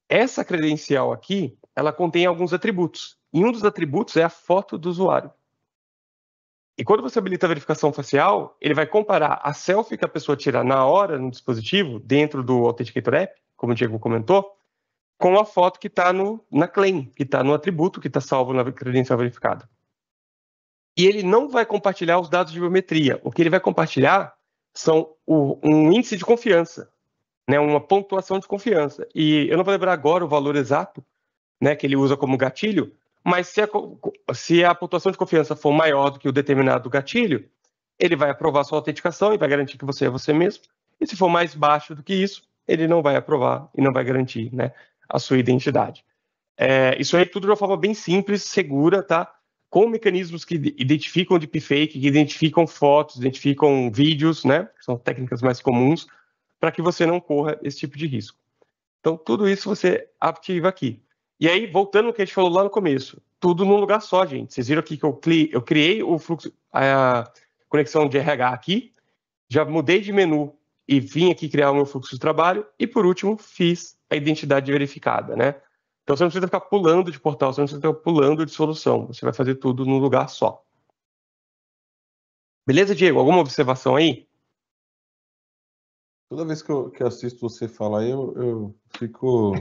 Essa credencial aqui, ela contém alguns atributos. E um dos atributos é a foto do usuário. E quando você habilita a verificação facial, ele vai comparar a selfie que a pessoa tira na hora no dispositivo, dentro do Authenticator App, como o Diego comentou, com a foto que está na claim, que está no atributo que está salvo na credencial verificada. E ele não vai compartilhar os dados de biometria. O que ele vai compartilhar são um índice de confiança, né, uma pontuação de confiança. E eu não vou lembrar agora o valor exato, né, que ele usa como gatilho, mas se a pontuação de confiança for maior do que o determinado gatilho, ele vai aprovar sua autenticação e vai garantir que você é você mesmo. E se for mais baixo do que isso, ele não vai aprovar e não vai garantir, né, a sua identidade. Isso aí é tudo de uma forma bem simples, segura, tá? Com mecanismos que identificam deepfake, que identificam fotos, identificam vídeos, né? Que são técnicas mais comuns, para que você não corra esse tipo de risco. Então, tudo isso você ativa aqui. E aí, voltando ao que a gente falou lá no começo, tudo num lugar só, gente. Vocês viram aqui que eu criei o fluxo, a conexão de RH aqui, já mudei de menu e vim aqui criar o meu fluxo de trabalho, e por último, fiz a identidade verificada, né? Então, você não precisa ficar pulando de portal, você não precisa ficar pulando de solução. Você vai fazer tudo num lugar só. Beleza, Diego? Alguma observação aí? Toda vez que eu assisto você falar, eu fico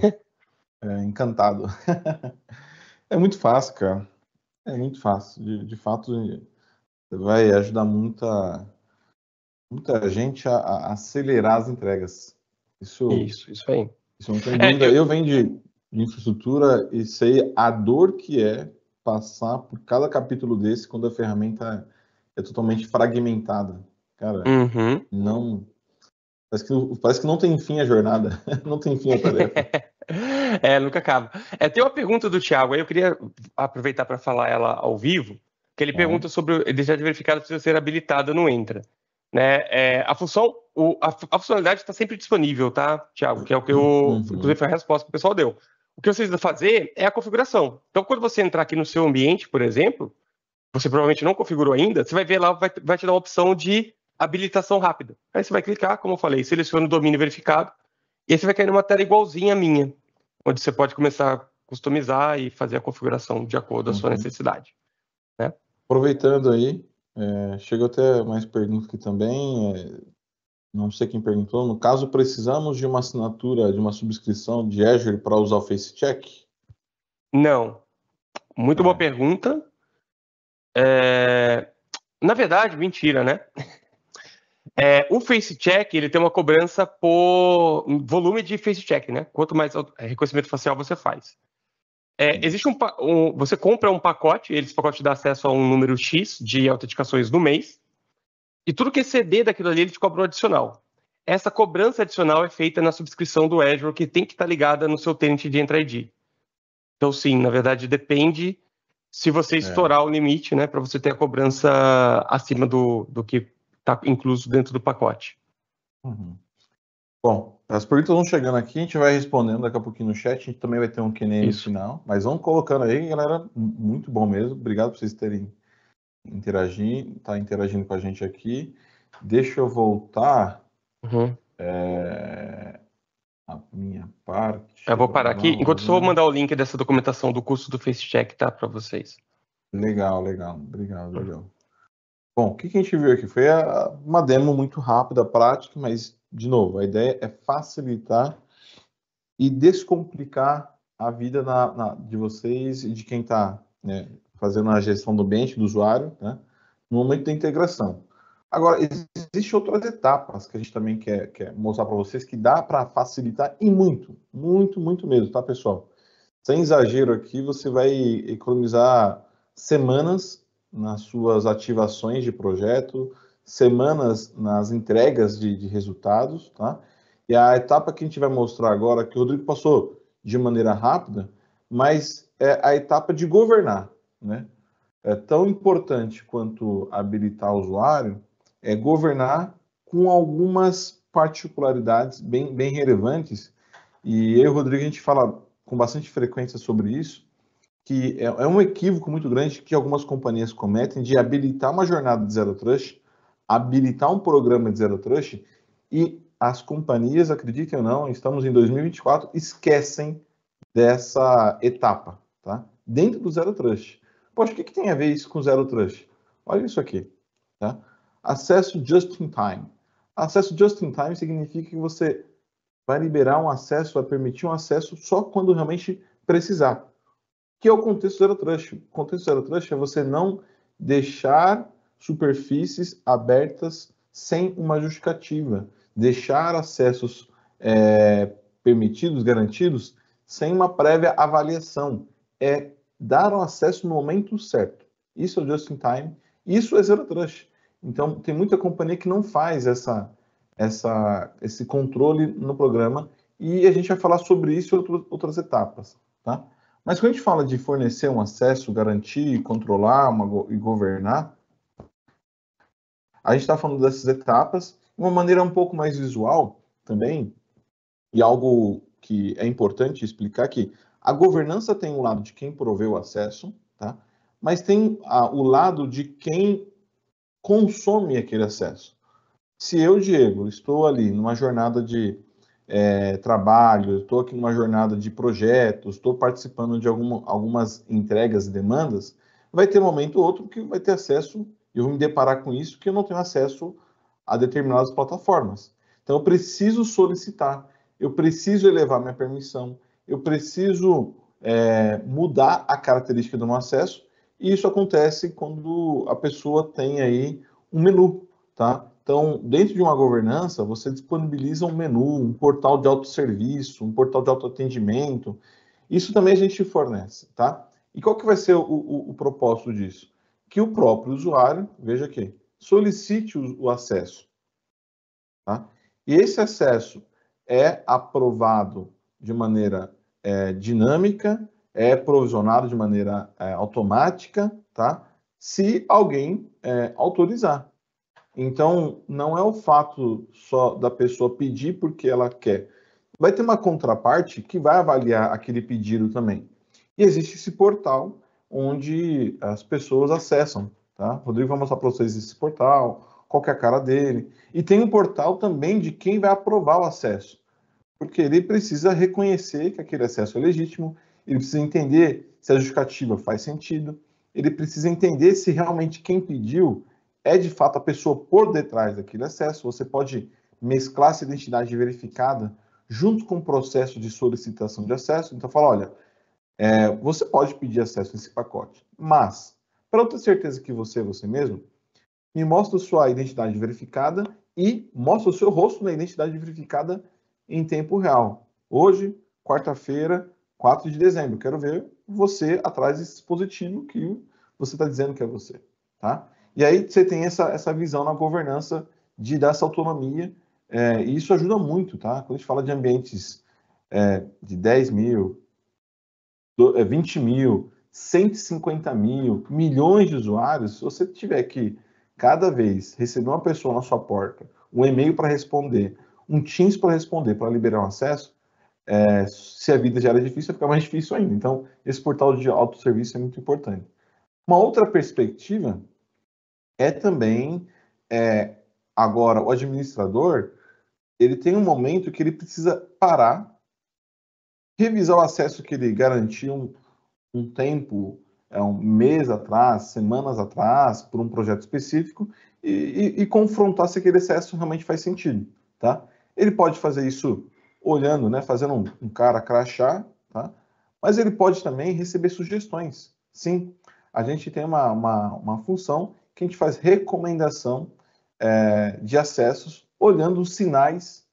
encantado. É muito fácil, cara. É muito fácil. De fato, vai ajudar muita gente a acelerar as entregas. Isso aí. Isso não tem dúvida. Eu venho de infraestrutura e sei a dor que é passar por cada capítulo desse quando a ferramenta é totalmente fragmentada. Cara, não... Parece que não tem fim a jornada, não tem fim a tarefa. Nunca acaba. Tem uma pergunta do Thiago, aí eu queria aproveitar para falar ela ao vivo, que ele pergunta sobre a identidade verificada precisa ser habilitada no Entra. Né? A funcionalidade está sempre disponível, tá, Thiago? Que é o que inclusive foi a resposta que o pessoal deu. O que você precisa fazer é a configuração. Então, quando você entrar aqui no seu ambiente, por exemplo, você provavelmente não configurou ainda, você vai ver lá, vai te dar a opção de habilitação rápida. Aí você vai clicar, como eu falei, seleciona o domínio verificado, e aí você vai cair numa tela igualzinha à minha, onde você pode começar a customizar e fazer a configuração de acordo com a sua necessidade. Né? Aproveitando aí, chegou até mais perguntas aqui também, não sei quem perguntou, no caso precisamos de uma assinatura, de uma subscrição de Azure para usar o FaceCheck? Não. Muito boa pergunta. Na verdade, mentira, né? O FaceCheck, ele tem uma cobrança por volume de FaceCheck, né? Quanto mais reconhecimento facial você faz. Existe você compra um pacote, esse pacote dá acesso a um número X de autenticações no mês, e tudo que exceder daquilo ali, ele te cobra um adicional. Essa cobrança adicional é feita na subscrição do Azure, que tem que estar ligada no seu tenant de Entra ID. Então, sim, na verdade, depende se você estourar o limite, né, para você ter a cobrança acima do que está incluso dentro do pacote. Bom, as perguntas vão chegando aqui, a gente vai respondendo daqui a pouquinho no chat, a gente também vai ter um Q&A no final, mas vamos colocando aí, galera, muito bom mesmo, obrigado por vocês terem interagindo com a gente aqui. Deixa eu voltar a minha parte. Eu vou parar aqui, enquanto eu vou mandar o link dessa documentação do curso do FaceCheck, tá, para vocês. Legal, obrigado. Bom, o que a gente viu aqui? Foi uma demo muito rápida, prática, mas, de novo, a ideia é facilitar e descomplicar a vida de vocês e de quem está fazendo a gestão do ambiente, do usuário, né, no momento da integração. Agora, existem outras etapas que a gente também quer mostrar para vocês que dá para facilitar e muito mesmo, tá, pessoal? Sem exagero aqui, você vai economizar semanas nas suas ativações de projeto, semanas nas entregas de resultados, tá? E a etapa que a gente vai mostrar agora, que o Rodrigo passou de maneira rápida, mas é a etapa de governar, né? É tão importante quanto habilitar o usuário, é governar com algumas particularidades bem relevantes. E eu e o Rodrigo, a gente fala com bastante frequência sobre isso, que é um equívoco muito grande que algumas companhias cometem de habilitar uma jornada de Zero Trust, habilitar um programa de Zero Trust, e as companhias, acreditem ou não, estamos em 2024, esquecem dessa etapa, tá? Dentro do Zero Trust. Poxa, o que tem a ver isso com Zero Trust? Olha isso aqui, tá? Acesso just in time. Acesso just in time significa que você vai liberar um acesso, vai permitir um acesso só quando realmente precisar. Que é o contexto Zero Trust. O contexto Zero Trust é você não deixar superfícies abertas sem uma justificativa. Deixar acessos permitidos, garantidos, sem uma prévia avaliação. É dar o acesso no momento certo. Isso é o just in time, isso é Zero Trust. Então, tem muita companhia que não faz esse controle no programa, e a gente vai falar sobre isso em outras etapas, tá? Mas quando a gente fala de fornecer um acesso, garantir, controlar e governar, a gente está falando dessas etapas de uma maneira um pouco mais visual também, e algo que é importante explicar que a governança tem um lado de quem proveu o acesso, tá? Mas tem o lado de quem consome aquele acesso. Se eu, Diego, estou ali numa jornada de trabalho, estou aqui numa jornada de projetos, estou participando de algumas entregas e demandas, vai ter um momento ou outro que vai ter acesso, eu vou me deparar com isso, que eu não tenho acesso a determinadas plataformas. Então, eu preciso solicitar, eu preciso elevar minha permissão, eu preciso mudar a característica do meu acesso, e isso acontece quando a pessoa tem aí um menu, tá? Então, dentro de uma governança, você disponibiliza um menu, um portal de autosserviço, um portal de autoatendimento. Isso também a gente fornece, tá? E qual que vai ser o propósito disso? Que o próprio usuário, veja aqui, solicite o acesso, tá? E esse acesso é aprovado de maneira dinâmica, é provisionado de maneira automática, tá? Se alguém autorizar. Então, não é o fato só da pessoa pedir porque ela quer. Vai ter uma contraparte que vai avaliar aquele pedido também. E existe esse portal onde as pessoas acessam, tá? Rodrigo vai mostrar para vocês esse portal, qual que é a cara dele. E tem um portal também de quem vai aprovar o acesso, porque ele precisa reconhecer que aquele acesso é legítimo, ele precisa entender se a justificativa faz sentido, ele precisa entender se realmente quem pediu é de fato a pessoa por detrás daquele acesso. Você pode mesclar essa identidade verificada junto com o processo de solicitação de acesso. Então, fala, olha, você pode pedir acesso nesse pacote, mas, para eu ter certeza que você é você mesmo, me mostra sua identidade verificada e mostra o seu rosto na identidade verificada em tempo real. Hoje, quarta-feira, 4 de dezembro, quero ver você atrás desse dispositivo que você está dizendo que é você, tá? E aí você tem essa visão na governança de dar essa autonomia, e isso ajuda muito, tá? Quando a gente fala de ambientes de 10 mil, 20 mil, 150 mil, milhões de usuários, se você tiver que, cada vez, receber uma pessoa na sua porta, um e-mail para responder, um Teams para responder, para liberar um acesso, se a vida já era difícil, vai ficar mais difícil ainda. Então, esse portal de autosserviço é muito importante. Uma outra perspectiva é também, agora, o administrador, ele tem um momento que ele precisa parar, revisar o acesso que ele garantiu um tempo, um mês atrás, semanas atrás, por um projeto específico, e confrontar se aquele acesso realmente faz sentido, tá? Ele pode fazer isso olhando, né, fazendo um cara crachá, tá? Mas ele pode também receber sugestões. Sim, a gente tem uma função que a gente faz recomendação de acessos, olhando os sinais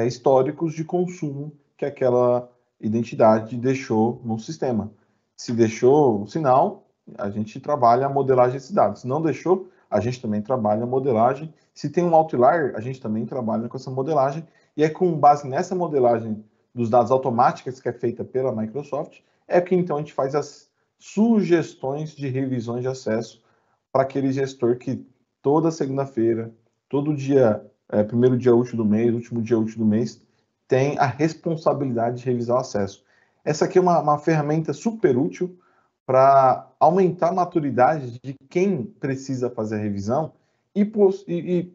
históricos de consumo que aquela identidade deixou no sistema. Se deixou o sinal, a gente trabalha a modelagem desses dados. Se não deixou, a gente também trabalha a modelagem. Se tem um outlier, a gente também trabalha com essa modelagem. E é com base nessa modelagem dos dados automáticas que é feita pela Microsoft, é que então a gente faz as sugestões de revisões de acesso para aquele gestor que toda segunda-feira, todo dia, primeiro dia útil do mês, último dia útil do mês, tem a responsabilidade de revisar o acesso. Essa aqui é uma ferramenta super útil para aumentar a maturidade de quem precisa fazer a revisão e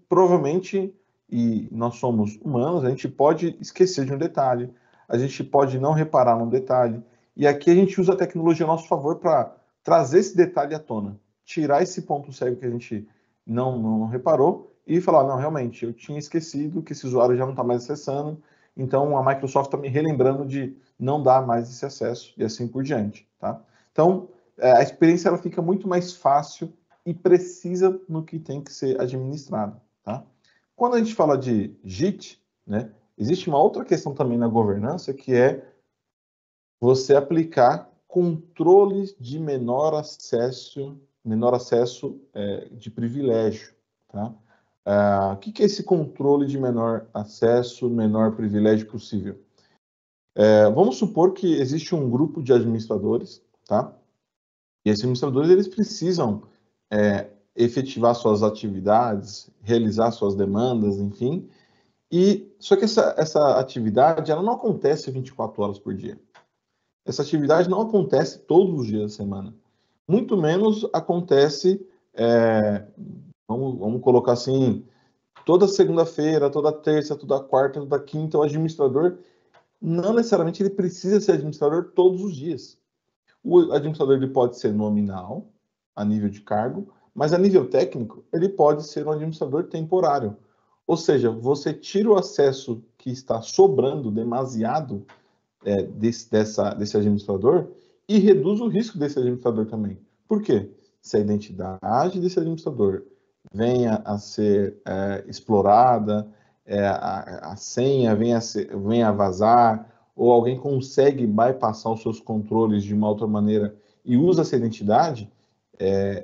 provavelmente, e nós somos humanos, a gente pode esquecer de um detalhe, a gente pode não reparar num detalhe, e aqui a gente usa a tecnologia a nosso favor para trazer esse detalhe à tona, tirar esse ponto cego que a gente não reparou e falar, não, realmente, eu tinha esquecido que esse usuário já não está mais acessando, então a Microsoft está me relembrando de não dar mais esse acesso e assim por diante, tá? Então, a experiência ela fica muito mais fácil e precisa no que tem que ser administrado, tá? Quando a gente fala de JIT, né, existe uma outra questão também na governança que é você aplicar controles de menor acesso de privilégio. Tá? O que é esse controle de menor acesso, menor privilégio possível? Vamos supor que existe um grupo de administradores, tá? E esses administradores eles precisam efetivar suas atividades, realizar suas demandas, enfim. Só que essa atividade ela não acontece 24 horas por dia. Essa atividade não acontece todos os dias da semana. Muito menos acontece, vamos colocar assim, toda segunda-feira, toda terça, toda quarta, toda quinta, o administrador, não necessariamente ele precisa ser administrador todos os dias. O administrador ele pode ser nominal, a nível de cargo, mas a nível técnico, ele pode ser um administrador temporário. Ou seja, você tira o acesso que está sobrando demasiado desse administrador e reduz o risco desse administrador também. Por quê? Se a identidade desse administrador venha a ser explorada, a senha venha a vazar, ou alguém consegue bypassar os seus controles de uma outra maneira e usa essa identidade,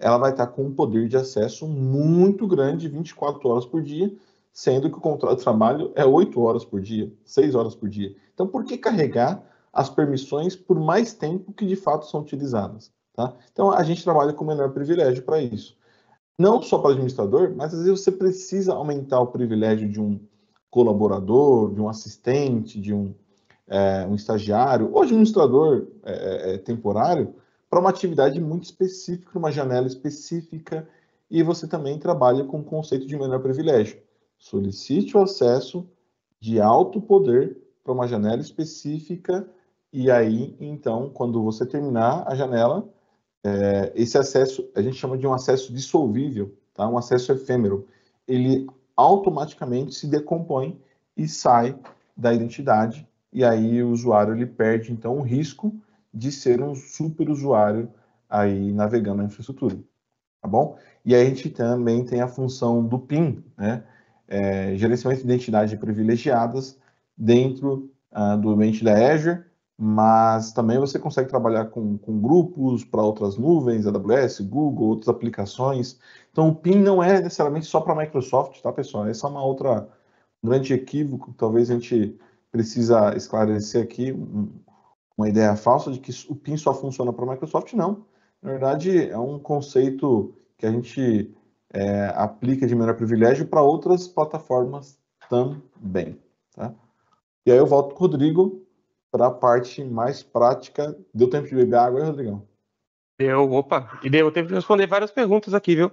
ela vai estar com um poder de acesso muito grande, 24 horas por dia, sendo que o contrato de trabalho é 8 horas por dia, 6 horas por dia. Então, por que carregar as permissões por mais tempo que de fato são utilizadas? Tá? Então, a gente trabalha com menor privilégio para isso. Não só para administrador, mas às vezes você precisa aumentar o privilégio de um colaborador, de um assistente, de um estagiário ou administrador temporário para uma atividade muito específica, uma janela específica, e você também trabalha com o conceito de menor privilégio. Solicite o acesso de alto poder para uma janela específica, e aí, então, quando você terminar a janela, esse acesso, a gente chama de um acesso dissolvível, tá? Um acesso efêmero. Ele automaticamente se decompõe e sai da identidade, e aí o usuário ele perde, então, o risco de ser um super usuário aí navegando na infraestrutura, tá bom? E aí a gente também tem a função do PIN, né? Gerenciamento de identidades privilegiadas dentro do ambiente da Azure, mas também você consegue trabalhar com grupos para outras nuvens, AWS, Google, outras aplicações. Então, o PIN não é necessariamente só para a Microsoft, tá, pessoal? Essa é um grande equívoco, talvez a gente precisa esclarecer aqui, uma ideia falsa de que o PIN só funciona para a Microsoft, não. Na verdade, é um conceito que a gente aplica de menor privilégio para outras plataformas também. Tá? E aí eu volto com o Rodrigo para a parte mais prática. Deu tempo de beber água aí, Rodrigão? Opa, e deu tempo de responder várias perguntas aqui, viu?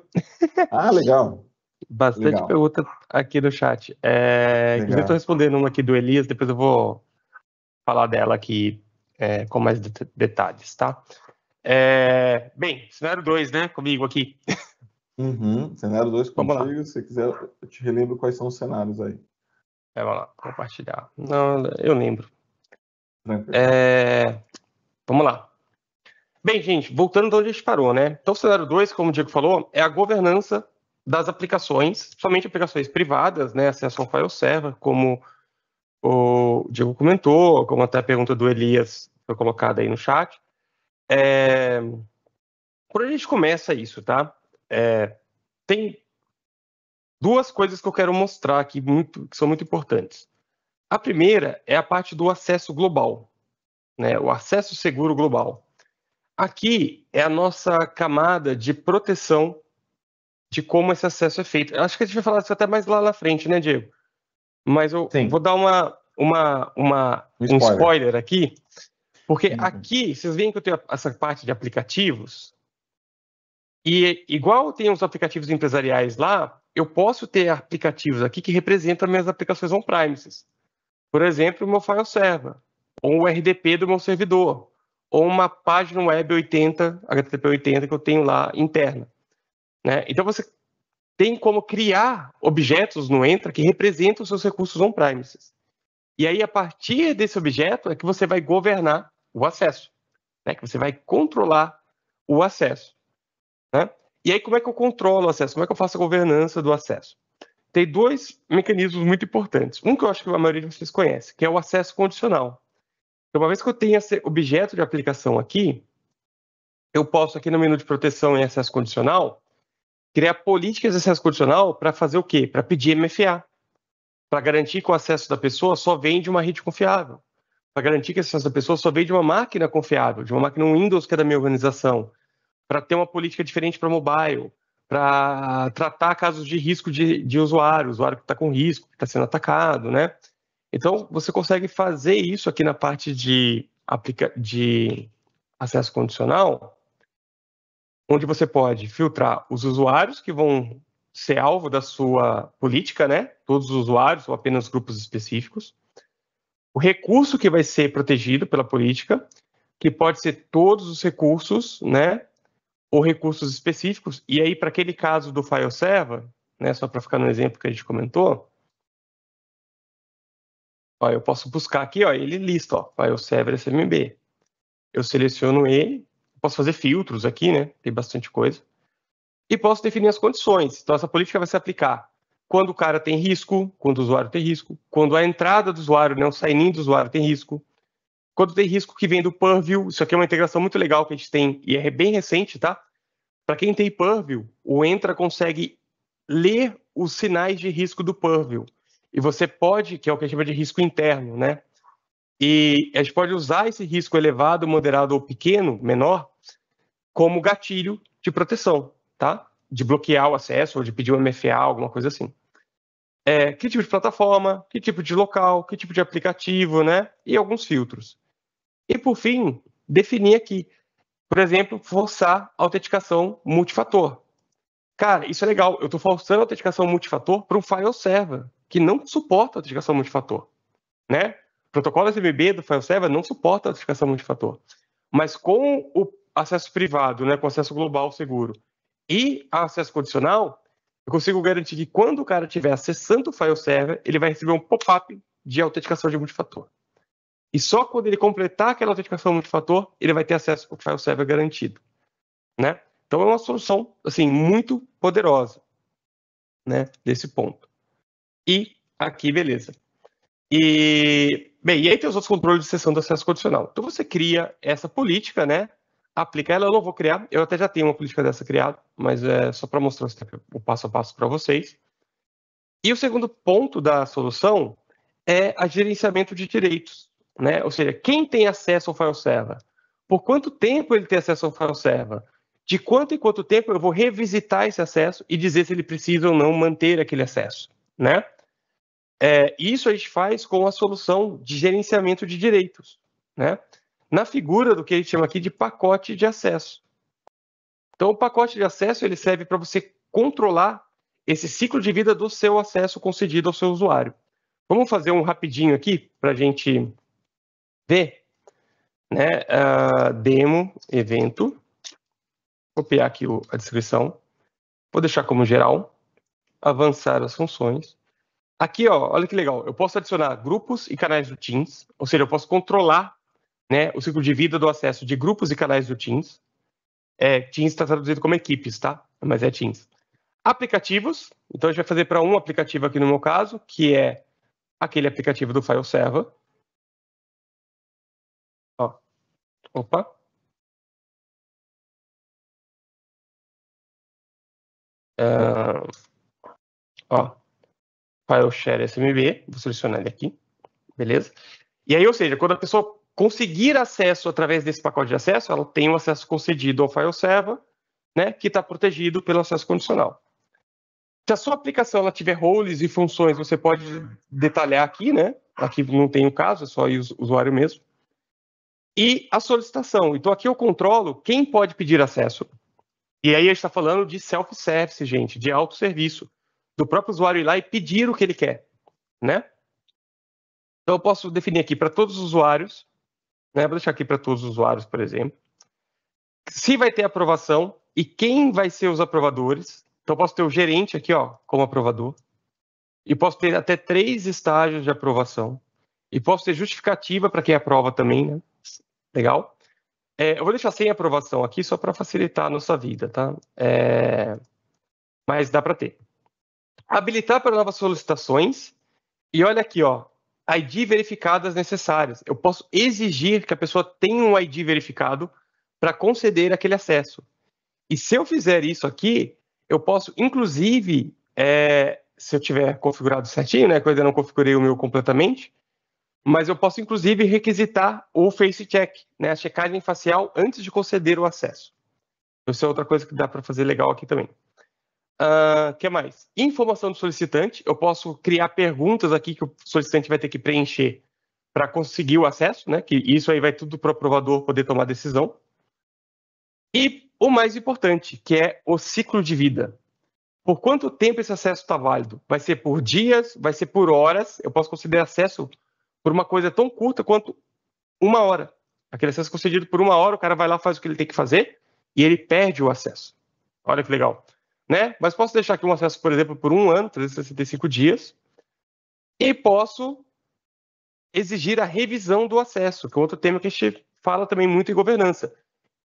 Ah, legal. Bastante pergunta aqui no chat. Inclusive, estou respondendo uma aqui do Elias, depois eu vou falar dela aqui com mais detalhes, tá? Bem, cenário 2, né? Comigo aqui. Cenário 2 contigo. Se quiser, eu te relembro quais são os cenários aí. Vamos lá, compartilhar. Não, eu lembro. Vamos lá. Bem, gente, voltando de onde a gente parou, né? Então, o cenário 2, como o Diego falou, é a governança das aplicações, somente aplicações privadas, né? Acesso ao file server, como o Diego comentou, como até a pergunta do Elias foi colocada aí no chat. Por onde a gente começa isso, tá? Tem duas coisas que eu quero mostrar aqui que são muito importantes. A primeira é a parte do acesso global, né? O acesso seguro global. Aqui é a nossa camada de proteção de como esse acesso é feito. Eu acho que a gente vai falar isso até mais lá na frente, né, Diego? Mas eu vou dar um spoiler aqui, porque aqui, vocês veem que eu tenho essa parte de aplicativos, e igual tem os aplicativos empresariais lá, eu posso ter aplicativos aqui que representam minhas aplicações on-premises. Por exemplo, o meu file server, ou o RDP do meu servidor, ou uma página web 80, HTTP 80 que eu tenho lá interna. Né? Então, você tem como criar objetos no Entra que representam os seus recursos on-premises. E aí, a partir desse objeto, é que você vai governar o acesso, né? Que você vai controlar o acesso. Né? E aí, como é que eu controlo o acesso? Como é que eu faço a governança do acesso? Tem dois mecanismos muito importantes. Um que eu acho que a maioria de vocês conhece, que é o acesso condicional. Então, uma vez que eu tenho esse objeto de aplicação aqui, eu posso aqui no menu de proteção e acesso condicional, criar políticas de acesso condicional para fazer o quê? Para pedir MFA, para garantir que o acesso da pessoa só vem de uma rede confiável, para garantir que o acesso da pessoa só vem de uma máquina confiável, de uma máquina Windows que é da minha organização, para ter uma política diferente para mobile, para tratar casos de risco de usuário que está com risco, que está sendo atacado, né? Então, você consegue fazer isso aqui na parte de acesso condicional, onde você pode filtrar os usuários que vão ser alvo da sua política, né? Todos os usuários ou apenas grupos específicos. O recurso que vai ser protegido pela política, que pode ser todos os recursos, né? Ou recursos específicos. E aí, para aquele caso do file server, né? Só para ficar no exemplo que a gente comentou, ó, eu posso buscar aqui, ó, ele lista, ó, file server SMB. Eu seleciono ele, posso fazer filtros aqui, né? Tem bastante coisa. E posso definir as condições. Então, essa política vai se aplicar quando o cara tem risco, quando o usuário tem risco, quando a entrada do usuário, né, o sign-in do usuário tem risco, quando tem risco que vem do Purview. Isso aqui é uma integração muito legal que a gente tem, e é bem recente, tá? Para quem tem Purview, o Entra consegue ler os sinais de risco do Purview. E você pode, que é o que a gente chama de risco interno, né? E a gente pode usar esse risco elevado, moderado ou pequeno, menor, como gatilho de proteção, tá? De bloquear o acesso ou de pedir um MFA, alguma coisa assim. Que tipo de plataforma, que tipo de local, que tipo de aplicativo, né? E alguns filtros. E, por fim, definir aqui, por exemplo, forçar a autenticação multifator. Cara, isso é legal. Eu estou forçando a autenticação multifator para um file server que não suporta a autenticação multifator, né? O protocolo SMB do file server não suporta a autenticação multifator. Mas com o acesso privado, né, com acesso global seguro e acesso condicional, eu consigo garantir que quando o cara estiver acessando o file server, ele vai receber um pop-up de autenticação de multifator. E só quando ele completar aquela autenticação multifator, ele vai ter acesso ao file server garantido, né? Então é uma solução assim muito poderosa, né, desse ponto. E aqui, beleza. E aí tem os outros controles de sessão do acesso condicional. Então você cria essa política, né? Aplica ela, eu não vou criar, eu até já tenho uma política dessa criada, mas é só para mostrar o passo a passo para vocês. E o segundo ponto da solução é o gerenciamento de direitos, né? Ou seja, quem tem acesso ao file server, por quanto tempo ele tem acesso ao file server, de quanto em quanto tempo eu vou revisitar esse acesso e dizer se ele precisa ou não manter aquele acesso, né? Isso a gente faz com a solução de gerenciamento de direitos, né? Na figura do que a gente chama aqui de pacote de acesso. Então, o pacote de acesso ele serve para você controlar esse ciclo de vida do seu acesso concedido ao seu usuário. Vamos fazer um rapidinho aqui para a gente ver, né? Demo, evento. Copiar aqui a descrição. Vou deixar como geral. Avançar as funções. Aqui, ó, olha que legal. Eu posso adicionar grupos e canais do Teams. Ou seja, eu posso controlar, né, o ciclo de vida do acesso de grupos e canais do Teams. Teams está traduzido como equipes, tá? Mas é Teams. Aplicativos. Então, a gente vai fazer para um aplicativo aqui no meu caso, que é aquele aplicativo do file server. Ó. Opa. Ó. File share SMB. Vou selecionar ele aqui. Beleza? E aí, ou seja, quando a pessoa conseguir acesso através desse pacote de acesso, ela tem um acesso concedido ao file server, né, que está protegido pelo acesso condicional. Se a sua aplicação ela tiver roles e funções, você pode detalhar aqui, né? Aqui não tem o caso, é só o usuário mesmo. E a solicitação. Então, aqui eu controlo quem pode pedir acesso. E aí a gente está falando de self-service, gente, de autosserviço. Do próprio usuário ir lá e pedir o que ele quer, né? Então, eu posso definir aqui para todos os usuários, né? Vou deixar aqui para todos os usuários, por exemplo. Se vai ter aprovação e quem vai ser os aprovadores. Então, eu posso ter o gerente aqui, ó, como aprovador. E posso ter até 3 estágios de aprovação. E posso ter justificativa para quem aprova também, né? Legal? Eu vou deixar sem aprovação aqui só para facilitar a nossa vida, tá? Mas dá para ter. Habilitar para novas solicitações. E olha aqui, ó. ID verificadas necessárias. Eu posso exigir que a pessoa tenha um ID verificado para conceder aquele acesso. E se eu fizer isso aqui, eu posso, inclusive, se eu tiver configurado certinho, né, que eu ainda não configurei o meu completamente, mas eu posso, inclusive, requisitar o face check, né, a checagem facial antes de conceder o acesso. Isso é outra coisa que dá para fazer legal aqui também. Que mais? Informação do solicitante. Eu posso criar perguntas aqui que o solicitante vai ter que preencher para conseguir o acesso, né? Que isso aí vai tudo para o aprovador poder tomar decisão. E o mais importante, que é o ciclo de vida. Por quanto tempo esse acesso está válido? Vai ser por dias? Vai ser por horas? Eu posso conceder acesso por uma coisa tão curta quanto 1 hora. Aquele acesso concedido por 1 hora, o cara vai lá, faz o que ele tem que fazer e ele perde o acesso. Olha que legal. Né? Mas posso deixar aqui um acesso, por exemplo, por 1 ano, 365 dias, e posso exigir a revisão do acesso, que é outro tema que a gente fala também muito em governança.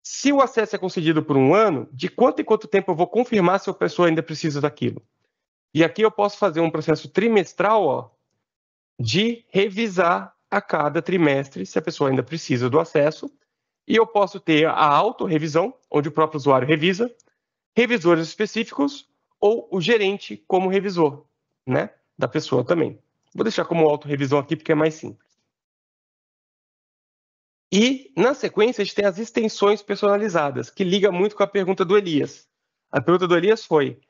Se o acesso é concedido por 1 ano, de quanto em quanto tempo eu vou confirmar se a pessoa ainda precisa daquilo? E aqui eu posso fazer um processo trimestral, de revisar a cada trimestre se a pessoa ainda precisa do acesso, e eu posso ter a autorrevisão, onde o próprio usuário revisa, revisores específicos ou o gerente como revisor, né, da pessoa também. Vou deixar como autorrevisão aqui porque é mais simples. E, na sequência, a gente tem as extensões personalizadas, que liga muito com a pergunta do Elias. A pergunta do Elias foi,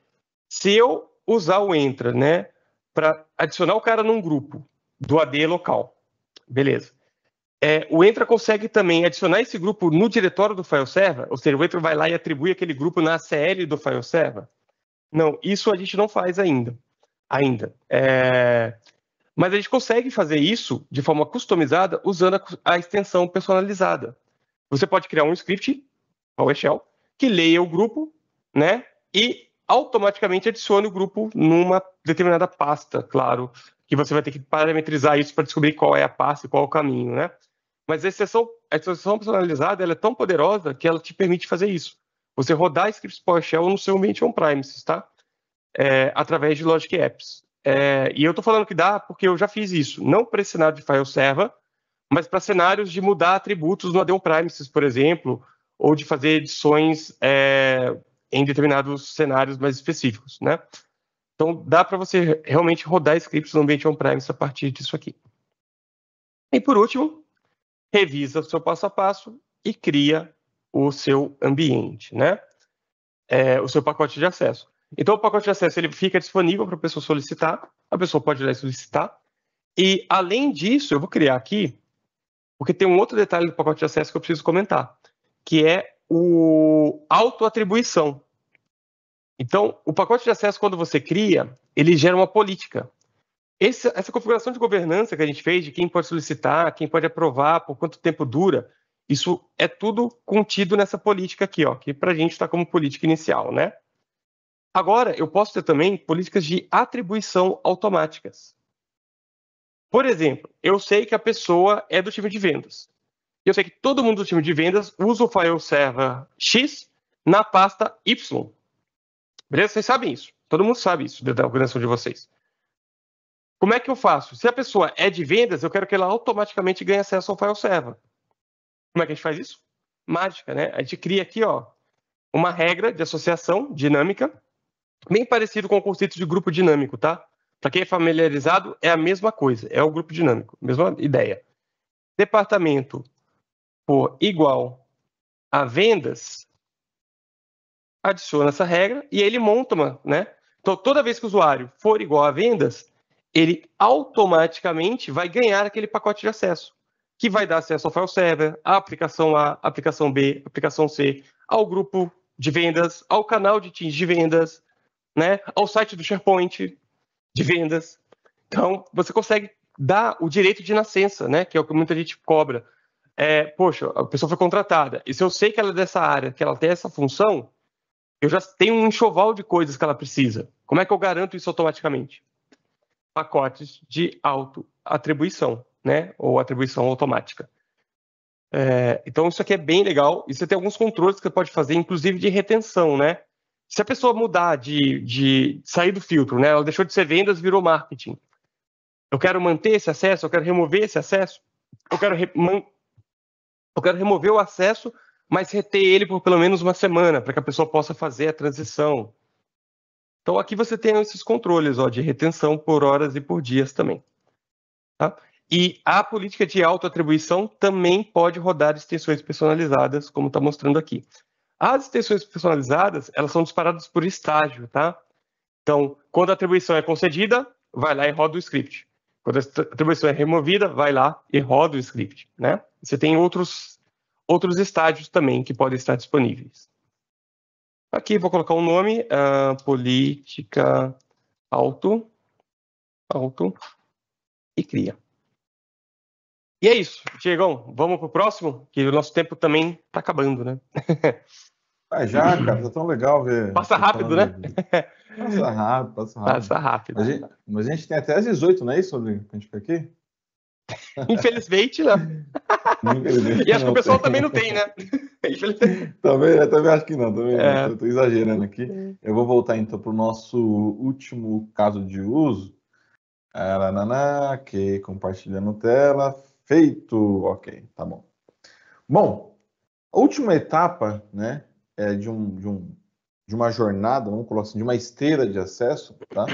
se eu usar o Entra, né, para adicionar o cara num grupo do AD local, beleza. O Entra consegue também adicionar esse grupo no diretório do file server, ou seja, o Entra vai lá e atribui aquele grupo na ACL do file server? Não, isso a gente não faz ainda. Mas a gente consegue fazer isso de forma customizada usando a extensão personalizada. Você pode criar um script, PowerShell, que leia o grupo, né, e automaticamente adicione o grupo numa determinada pasta, claro, que você vai ter que parametrizar isso para descobrir qual é a pasta e qual é o caminho, né? Mas a extensão personalizada ela é tão poderosa que ela te permite fazer isso. Você rodar scripts PowerShell no seu ambiente on-premises, tá? Através de Logic Apps. E eu estou falando que dá porque eu já fiz isso. Não para esse cenário de file server, mas para cenários de mudar atributos no AD on-premises, por exemplo, ou de fazer edições em determinados cenários mais específicos, né? Então, dá para você realmente rodar scripts no ambiente on-premises a partir disso aqui. E, por último, revisa o seu passo a passo e cria o seu ambiente, né? O seu pacote de acesso. Então, o pacote de acesso ele fica disponível para a pessoa solicitar, a pessoa pode ir lá e solicitar, e, além disso, eu vou criar aqui, porque tem um outro detalhe do pacote de acesso que eu preciso comentar, que é o autoatribuição. Então, o pacote de acesso, quando você cria, ele gera uma política. Essa configuração de governança que a gente fez, de quem pode solicitar, quem pode aprovar, por quanto tempo dura, isso é tudo contido nessa política aqui, que para a gente está como política inicial, né? Agora, eu posso ter também políticas de atribuição automáticas. Por exemplo, eu sei que a pessoa é do time de vendas. Eu sei que todo mundo do time de vendas usa o file server X na pasta Y. Beleza? Vocês sabem isso. Todo mundo sabe isso da organização de vocês. Como é que eu faço? Se a pessoa é de vendas, eu quero que ela automaticamente ganhe acesso ao file server. Como é que a gente faz isso? Mágica, né? A gente cria aqui, uma regra de associação dinâmica, bem parecido com o conceito de grupo dinâmico, tá? Para quem é familiarizado, é a mesma coisa, é o grupo dinâmico, mesma ideia. Departamento por igual a vendas, adiciona essa regra e ele monta né? Então, toda vez que o usuário for igual a vendas, ele automaticamente vai ganhar aquele pacote de acesso, que vai dar acesso ao file server, à aplicação A, aplicação B, aplicação C, ao grupo de vendas, ao canal de Teams de vendas, né? Ao site do SharePoint de vendas. Então, você consegue dar o direito de nascença, né? Que é o que muita gente cobra. Poxa, a pessoa foi contratada, e se eu sei que ela é dessa área, que ela tem essa função, eu já tenho um enxoval de coisas que ela precisa. Como é que eu garanto isso automaticamente? Pacotes de autoatribuição, né? Ou atribuição automática. Então, isso aqui é bem legal. E você tem alguns controles que você pode fazer, inclusive de retenção, né? Se a pessoa mudar de sair do filtro, né? Ela deixou de ser vendas, virou marketing. Eu quero manter esse acesso, eu quero remover esse acesso, eu quero remover o acesso mas reter ele por pelo menos uma semana, para que a pessoa possa fazer a transição. Então, aqui você tem esses controles de retenção por horas e por dias também. Tá? E a política de autoatribuição também pode rodar extensões personalizadas, como está mostrando aqui. As extensões personalizadas, elas são disparadas por estágio, tá? Então, quando a atribuição é concedida, vai lá e roda o script. Quando a atribuição é removida, vai lá e roda o script, né? Você tem outros estágios também que podem estar disponíveis. Aqui vou colocar um nome, política auto e cria. E é isso, Diegão, vamos pro próximo, que o nosso tempo também tá acabando, né? Já, cara, tá tão legal ver. Passa rápido, né? Passa rápido, passa rápido. Passa rápido. Mas a gente tem até às 18, não é isso, Rodrigo? Pra gente ficar aqui? Infelizmente, não. E acho que o pessoal também não tem, né? Também acho que não, tô exagerando aqui. Eu vou voltar então para o nosso último caso de uso. Ok, compartilhando tela. Feito, ok, tá bom. Bom, a última etapa, né, de uma jornada, vamos colocar assim, de uma esteira de acesso, tá?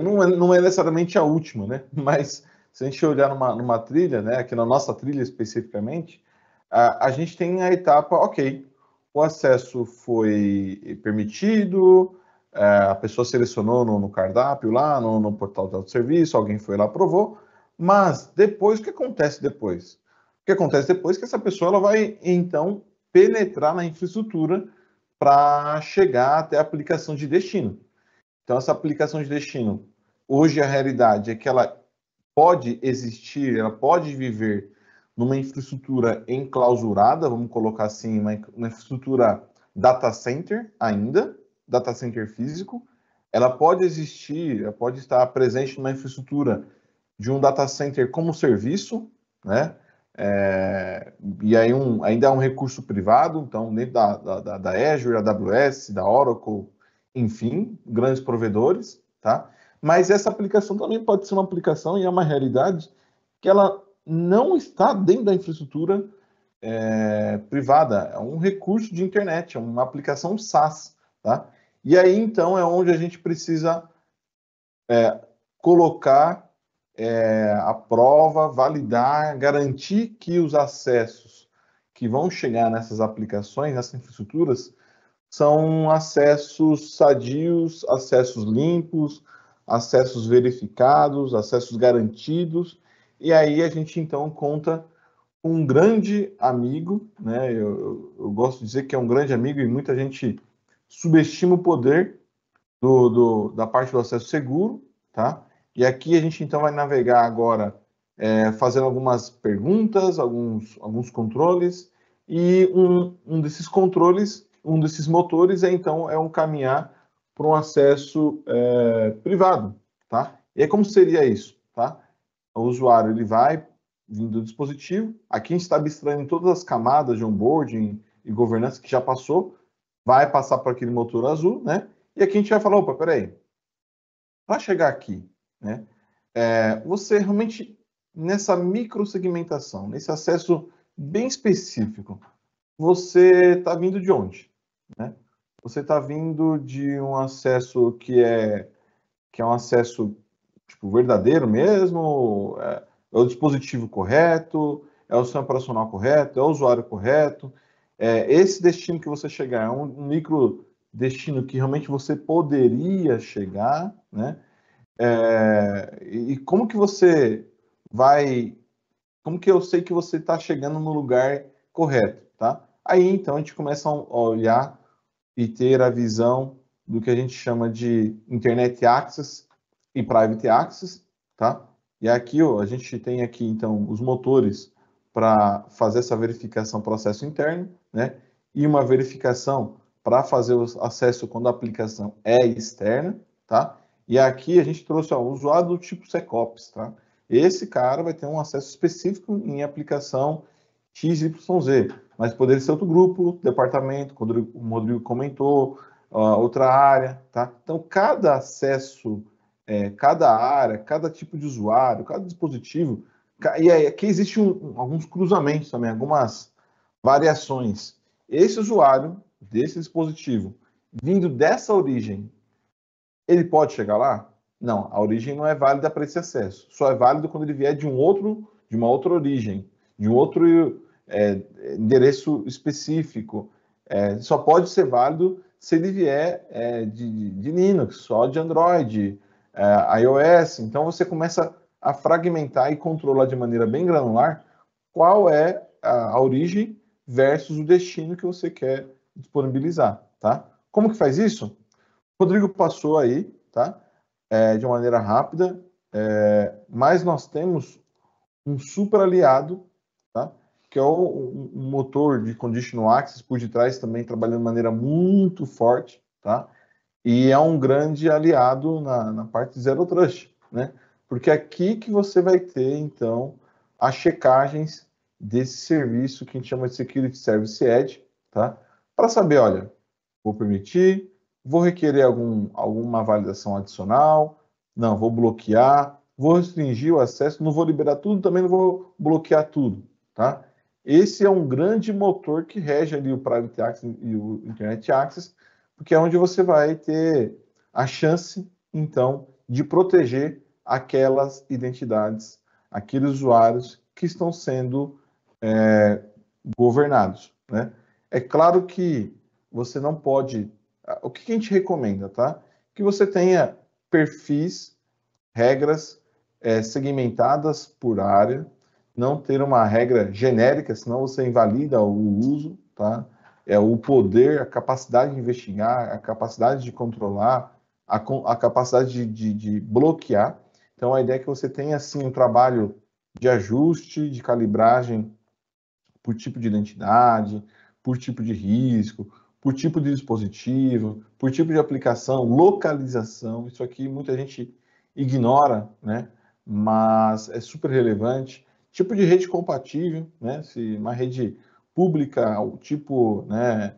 Não é necessariamente a última, né? Mas se a gente olhar numa trilha, né, aqui na nossa trilha especificamente, a gente tem a etapa, ok, o acesso foi permitido, a pessoa selecionou no cardápio lá, no portal de autosserviço, alguém foi lá, aprovou, mas depois, o que acontece depois? O que acontece depois é que essa pessoa ela vai, então, penetrar na infraestrutura para chegar até a aplicação de destino. Então, essa aplicação de destino, hoje a realidade é que ela pode existir, ela pode viver numa infraestrutura enclausurada, vamos colocar assim, uma infraestrutura data center ainda, data center físico. Ela pode existir, ela pode estar presente numa infraestrutura de um data center como serviço, né? E aí ainda é um recurso privado, então dentro da Azure, da AWS, da Oracle, enfim, grandes provedores, tá? Mas essa aplicação também pode ser uma aplicação, e é uma realidade, que ela não está dentro da infraestrutura privada, é um recurso de internet, é uma aplicação SaaS, tá? E aí, então, é onde a gente precisa colocar a prova, validar, garantir que os acessos que vão chegar nessas aplicações, nessas infraestruturas, são acessos sadios, acessos limpos, acessos verificados, acessos garantidos, e aí a gente então conta com um grande amigo, né? Eu gosto de dizer que é um grande amigo e muita gente subestima o poder da parte do acesso seguro, tá? E aqui a gente então vai navegar agora fazendo algumas perguntas, alguns controles, e um desses controles, um desses motores então é um caminhar para um acesso privado, tá? E aí como seria isso, tá? O usuário ele vai vindo do dispositivo, aqui a gente está abstraindo todas as camadas de onboarding e governança que já passou, vai passar por aquele motor azul, né? E aqui a gente vai falar, opa, peraí, para chegar aqui, né? Você realmente, nessa microsegmentação, nesse acesso bem específico, você está vindo de onde? Né? Você está vindo de um acesso que é um acesso tipo, verdadeiro mesmo? É o dispositivo correto? É o sistema operacional correto? É o usuário correto? Esse destino que você chegar é um micro destino que realmente você poderia chegar, né? E como que você vai... Como que eu sei que você está chegando no lugar correto, tá? Aí, então, a gente começa a olhar e ter a visão do que a gente chama de Internet Access e Private Access, tá? E aqui, ó, a gente tem aqui, então, os motores para fazer essa verificação processo interno, né? E uma verificação para fazer o acesso quando a aplicação é externa, tá? E aqui a gente trouxe o usuário do tipo SecOps, tá? Esse cara vai ter um acesso específico em aplicação XYZ, mas poderia ser outro grupo, departamento, como o Rodrigo comentou, outra área, tá? Então, cada acesso, cada área, cada tipo de usuário, cada dispositivo, e aqui existem alguns cruzamentos também, algumas variações. esse usuário desse dispositivo, vindo dessa origem, ele pode chegar lá? Não, a origem não é válida para esse acesso. Só é válido quando ele vier de uma outra origem, de um outro endereço específico. Só pode ser válido se ele vier de Linux, só de Android, iOS. Então você começa a fragmentar e controlar de maneira bem granular qual é a origem versus o destino que você quer disponibilizar, tá? Como que faz isso? O Rodrigo passou aí, tá? De maneira rápida, mas nós temos um super aliado, tá? Que é um motor de Conditional Access por detrás também trabalhando de maneira muito forte, tá? E é um grande aliado na parte de Zero Trust, né? Porque é aqui que você vai ter, então, as checagens desse serviço que a gente chama de Security Service Edge, tá? Para saber, olha, vou permitir, vou requerer alguma validação adicional, não, vou bloquear, vou restringir o acesso, não vou liberar tudo, também não vou bloquear tudo, tá? Esse é um grande motor que rege ali o Private Access e o Internet Access, porque é onde você vai ter a chance, então, de proteger aquelas identidades, aqueles usuários que estão sendo governados, né? É claro que você não pode... O que a gente recomenda, tá? Que você tenha perfis, regras segmentadas por área, não ter uma regra genérica, senão você invalida o uso, tá? O poder, a capacidade de investigar, a capacidade de controlar, a capacidade de bloquear. Então, a ideia é que você tenha, assim, um trabalho de ajuste, de calibragem por tipo de identidade, por tipo de risco, por tipo de dispositivo, por tipo de aplicação, localização. Isso aqui muita gente ignora, né? Mas é super relevante. Tipo de rede compatível, né? Se uma rede pública, o tipo, né?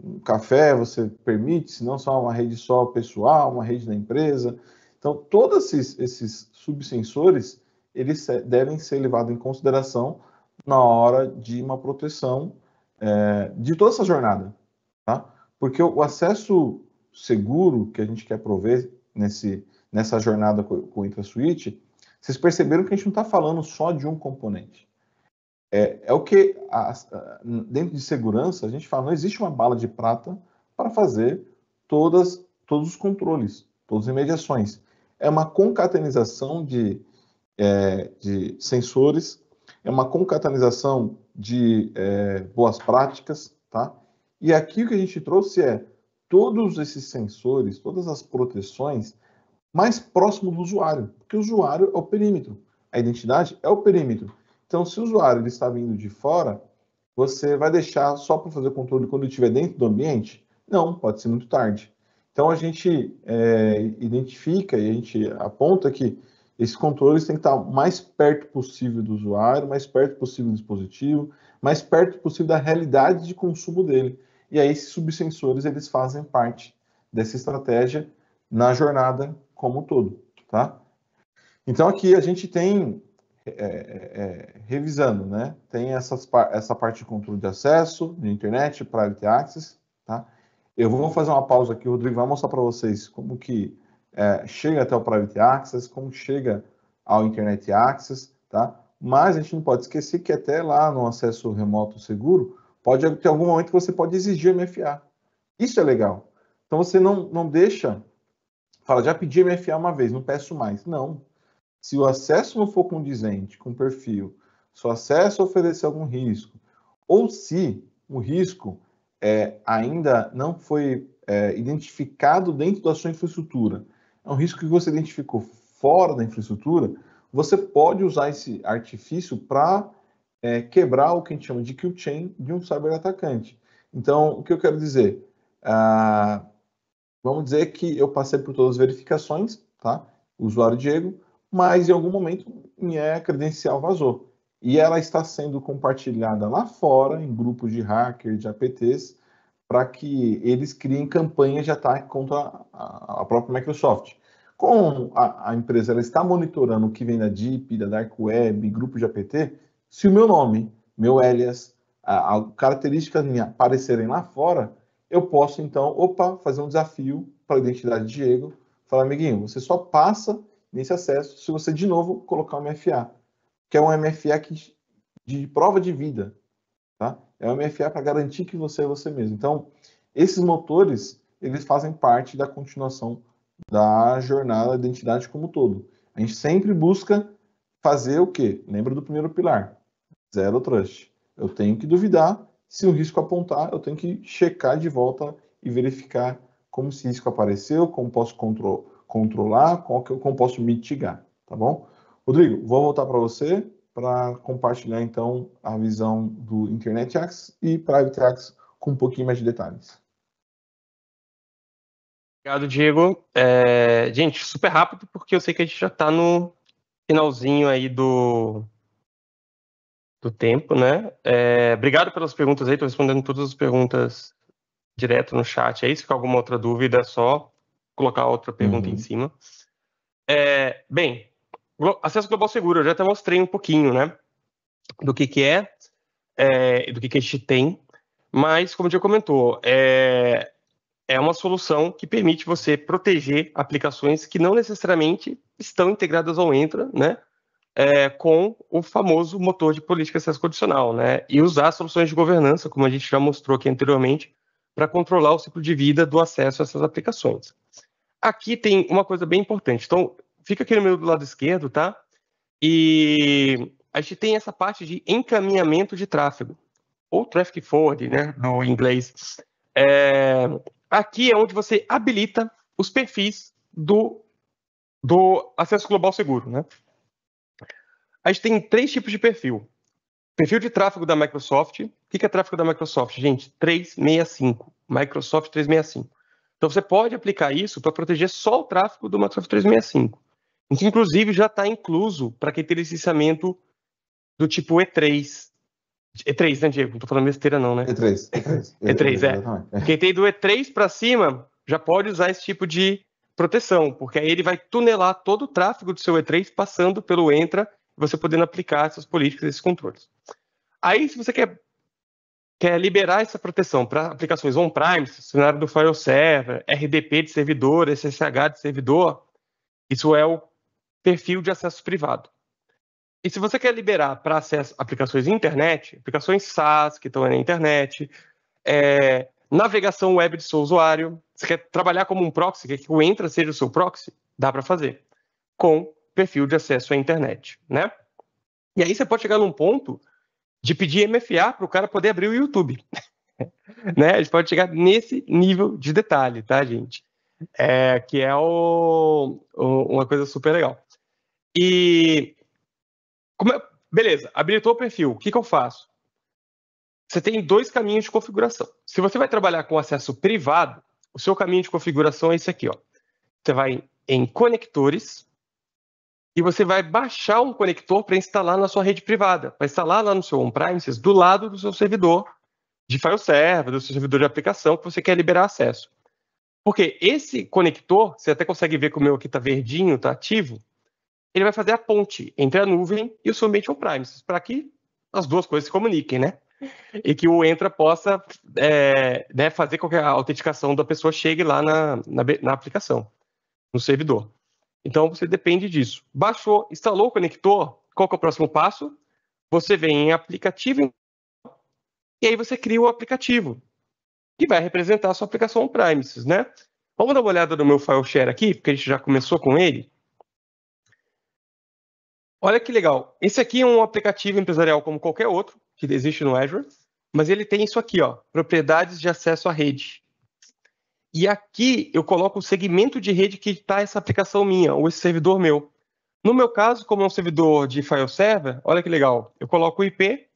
Um café você permite, se não só uma rede só pessoal, uma rede da empresa. Então, todos esses subsensores, eles devem ser levados em consideração na hora de uma proteção de toda essa jornada, tá? Porque o acesso seguro que a gente quer prover nessa jornada com o IntraSwitch, vocês perceberam que a gente não está falando só de um componente. É o que, dentro de segurança, a gente fala, não existe uma bala de prata para fazer todos os controles, todas as remediações. É uma concatenação de sensores, é uma concatenação de boas práticas, tá? E aqui o que a gente trouxe todos esses sensores, todas as proteções mais próximo do usuário, porque o usuário é o perímetro, a identidade é o perímetro. Então, se o usuário ele está vindo de fora, você vai deixar só para fazer o controle quando ele estiver dentro do ambiente? Não, pode ser muito tarde. Então, a gente identifica e a gente aponta que esses controles têm que estar o mais perto possível do usuário, mais perto possível do dispositivo, mais perto possível da realidade de consumo dele. E aí, esses subsensores, eles fazem parte dessa estratégia na jornada como um todo, tá? Então, aqui a gente tem, revisando, né? Tem essa parte de controle de acesso, de internet, private access, tá? Eu vou fazer uma pausa aqui, o Rodrigo vai mostrar para vocês como que chega até o private access, como chega ao internet access, tá? Mas a gente não pode esquecer que até lá no acesso remoto seguro, pode ter algum momento que você pode exigir MFA. Isso é legal. Então você não deixa, fala, já pedi MFA uma vez, não peço mais. Não. Se o acesso não for condizente com o perfil, se o acesso oferecer algum risco, ou se o risco ainda não foi identificado dentro da sua infraestrutura, é um risco que você identificou fora da infraestrutura, você pode usar esse artifício para quebrar o que a gente chama de kill chain de um cyberatacante. Então, o que eu quero dizer? Vamos dizer que eu passei por todas as verificações, tá? O usuário Diego, mas em algum momento minha credencial vazou. E ela está sendo compartilhada lá fora, em grupos de hackers, de APTs, para que eles criem campanhas de ataque contra a própria Microsoft. Como a empresa ela está monitorando o que vem da Deep, da Dark Web, grupo de APT, se o meu nome, meu alias, características minhas aparecerem lá fora, eu posso, então, fazer um desafio para a identidade de Diego, falar, amiguinho, você só passa nesse acesso se você, de novo, colocar um MFA, que é um MFA de prova de vida, tá? É um MFA para garantir que você é você mesmo. Então, esses motores, eles fazem parte da continuação da jornada da identidade como um todo. A gente sempre busca fazer o quê? Lembra do primeiro pilar, Zero Trust. Eu tenho que duvidar, se o risco apontar, eu tenho que checar de volta e verificar como esse risco apareceu, como posso controlar, como posso mitigar, tá bom? Rodrigo, vou voltar para você para compartilhar, então, a visão do Internet Access e Private Access com um pouquinho mais de detalhes. Obrigado, Diego. Gente, super rápido, porque eu sei que a gente já está no finalzinho aí do tempo, né? Obrigado pelas perguntas aí, estou respondendo todas as perguntas direto no chat aí. Se ficar alguma outra dúvida, é só colocar outra pergunta em cima. Bem, acesso global seguro, eu já até mostrei um pouquinho, né? Do que é, do que a gente tem, mas, como o Diego comentou, é uma solução que permite você proteger aplicações que não necessariamente estão integradas ao Entra, né? Com o famoso motor de política de acesso condicional, né? E usar soluções de governança, como a gente já mostrou aqui anteriormente, para controlar o ciclo de vida do acesso a essas aplicações. Aqui tem uma coisa bem importante. Então, fica aqui no meio do lado esquerdo, tá? E a gente tem essa parte de encaminhamento de tráfego, ou traffic forward, né, no inglês. Aqui é onde você habilita os perfis do acesso global seguro, né? A gente tem 3 tipos de perfil. Perfil de tráfego da Microsoft. O que é tráfego da Microsoft, gente? 365. Microsoft 365. Então, você pode aplicar isso para proteger só o tráfego do Microsoft 365. Isso, inclusive, já está incluso para quem tem licenciamento do tipo E3. E3, né, Diego? Não estou falando besteira, não, né? E3. E3. Quem tem do E3 para cima já pode usar esse tipo de proteção, porque aí ele vai tunelar todo o tráfego do seu E3 passando pelo Entra, você podendo aplicar essas políticas, esses controles. Aí, se você quer liberar essa proteção para aplicações on-prime, cenário do file server, RDP de servidor, SSH de servidor, isso é o perfil de acesso privado. E se você quer liberar para acesso a aplicações internet, aplicações SaaS que estão na internet, navegação web de seu usuário, você quer trabalhar como um proxy, quer que o Entra seja o seu proxy, dá para fazer, com perfil de acesso à internet, né? E aí você pode chegar num ponto de pedir MFA para o cara poder abrir o YouTube. Né? A gente pode chegar nesse nível de detalhe, tá, gente? Que é uma coisa super legal. E beleza, habilitou o perfil. O que eu faço? Você tem 2 caminhos de configuração. Se você vai trabalhar com acesso privado, o seu caminho de configuração é esse aqui, ó. Você vai em conectores e você vai baixar um conector para instalar na sua rede privada, para instalar lá no seu on-premises, do lado do seu servidor de file server, do seu servidor de aplicação que você quer liberar acesso. Porque esse conector, você até consegue ver que o meu aqui está verdinho, está ativo, ele vai fazer a ponte entre a nuvem e o seu ambiente on-premises, para que as duas coisas se comuniquem, né? E que o Entra possa né, fazer com que a autenticação da pessoa chegue lá na aplicação, no servidor. Então, você depende disso. Baixou, instalou o conector, qual que é o próximo passo? Você vem em aplicativo e aí você cria o aplicativo, que vai representar a sua aplicação on-premises, né? Vamos dar uma olhada no meu file share aqui, porque a gente já começou com ele. Olha que legal. Esse aqui é um aplicativo empresarial como qualquer outro, que existe no Azure, mas ele tem isso aqui, ó, propriedades de acesso à rede. E aqui eu coloco o segmento de rede que está essa aplicação minha, ou esse servidor meu. No meu caso, como é um servidor de file server, olha que legal, eu coloco o IP,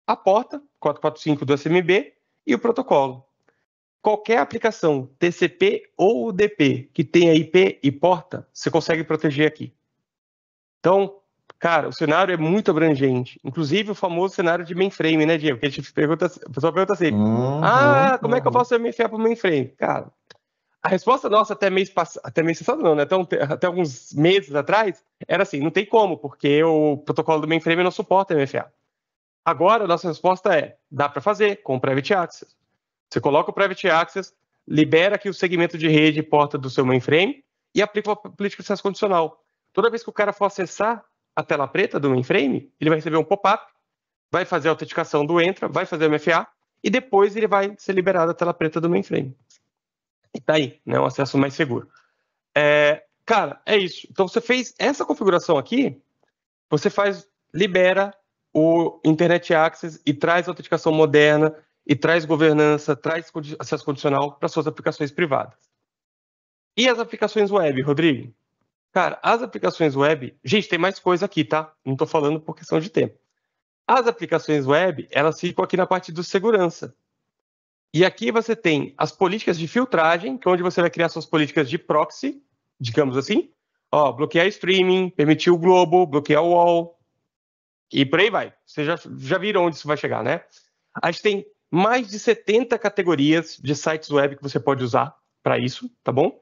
a porta, 445 do SMB, e o protocolo. Qualquer aplicação TCP ou UDP que tenha IP e porta, você consegue proteger aqui. Então, cara, o cenário é muito abrangente. Inclusive o famoso cenário de mainframe, né, Diego? Que a pessoa pergunta assim, como é que eu faço MFA para o mainframe? Cara, a resposta nossa até mês passado não, né? Até alguns meses atrás, era assim, não tem como, porque o protocolo do mainframe não suporta MFA. Agora, a nossa resposta é, dá para fazer com o Private Access. Você coloca o Private Access, libera aqui o segmento de rede e porta do seu mainframe e aplica a política de acesso condicional. Toda vez que o cara for acessar a tela preta do mainframe, ele vai receber um pop-up, vai fazer a autenticação do Entra, vai fazer o MFA e depois ele vai ser liberado a tela preta do mainframe. E tá aí, né, um acesso mais seguro. Cara, é isso. Então você fez essa configuração aqui, você libera o Internet Access e traz autenticação moderna, e traz governança, traz acesso condicional para suas aplicações privadas. E as aplicações web, Rodrigo? Cara, as aplicações web... Gente, tem mais coisa aqui, tá? Não estou falando por questão de tempo. As aplicações web, elas ficam aqui na parte de segurança. E aqui você tem as políticas de filtragem, que é onde você vai criar suas políticas de proxy, digamos assim. Ó, bloquear streaming, permitir o globo, bloquear o wall, e por aí vai. Vocês já viram onde isso vai chegar, né? A gente tem mais de 70 categorias de sites web que você pode usar para isso, tá bom?